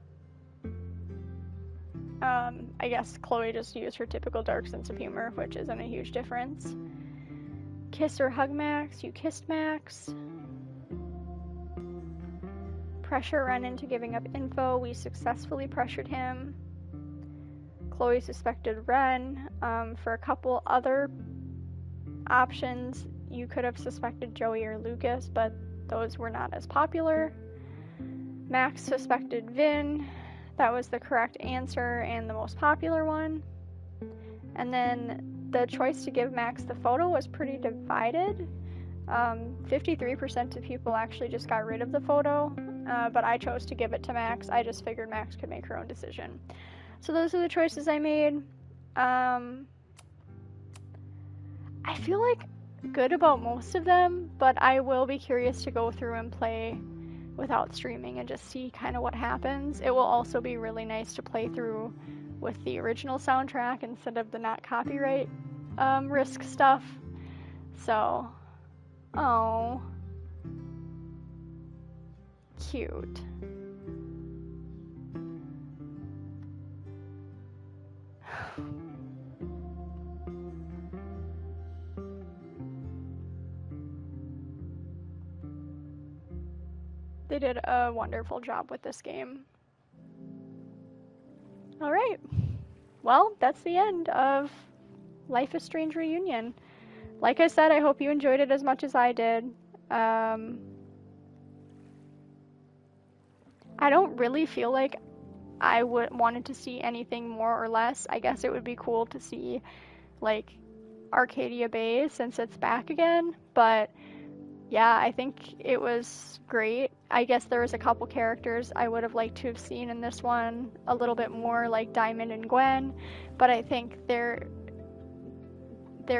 I guess Chloe just used her typical dark sense of humor, which isn't a huge difference. Kiss or hug Max, you kissed Max. Pressure Ren into giving up info, we successfully pressured him. Chloe suspected Ren. For a couple other options, you could have suspected Joey or Lucas, but those were not as popular. Max suspected Vin. That was the correct answer and the most popular one. And then the choice to give Max the photo was pretty divided. 53% of people actually just got rid of the photo, but I chose to give it to Max. I just figured Max could make her own decision. So those are the choices I made. I feel like good about most of them, but I will be curious to go through and play without streaming and just see kind of what happens. It will also be really nice to play through with the original soundtrack instead of the not copyright risk stuff. So, oh, cute. They did a wonderful job with this game. Alright. Well, that's the end of Life is Strange Reunion. Like I said, I hope you enjoyed it as much as I did. I don't really feel like I wanted to see anything more or less. I guess it would be cool to see, like, Arcadia Bay since it's back again, but yeah, I think it was great. I guess there was a couple characters I would have liked to have seen in this one a little bit more, like Diamond and Gwen, but I think their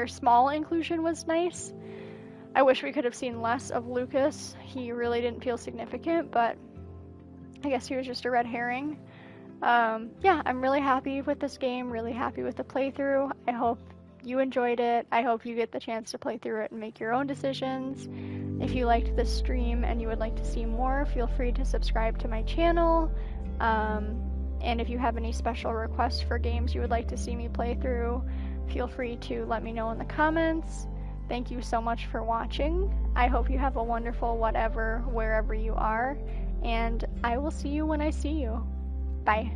small inclusion was nice. I wish we could have seen less of Lucas. He really didn't feel significant, but I guess he was just a red herring. Yeah, I'm really happy with this game, really happy with the playthrough. I hope you enjoyed it. I hope you get the chance to play through it and make your own decisions. If you liked this stream and you would like to see more, feel free to subscribe to my channel. And if you have any special requests for games you would like to see me play through, feel free to let me know in the comments. Thank you so much for watching. I hope you have a wonderful whatever, wherever you are, and I will see you when I see you. Bye.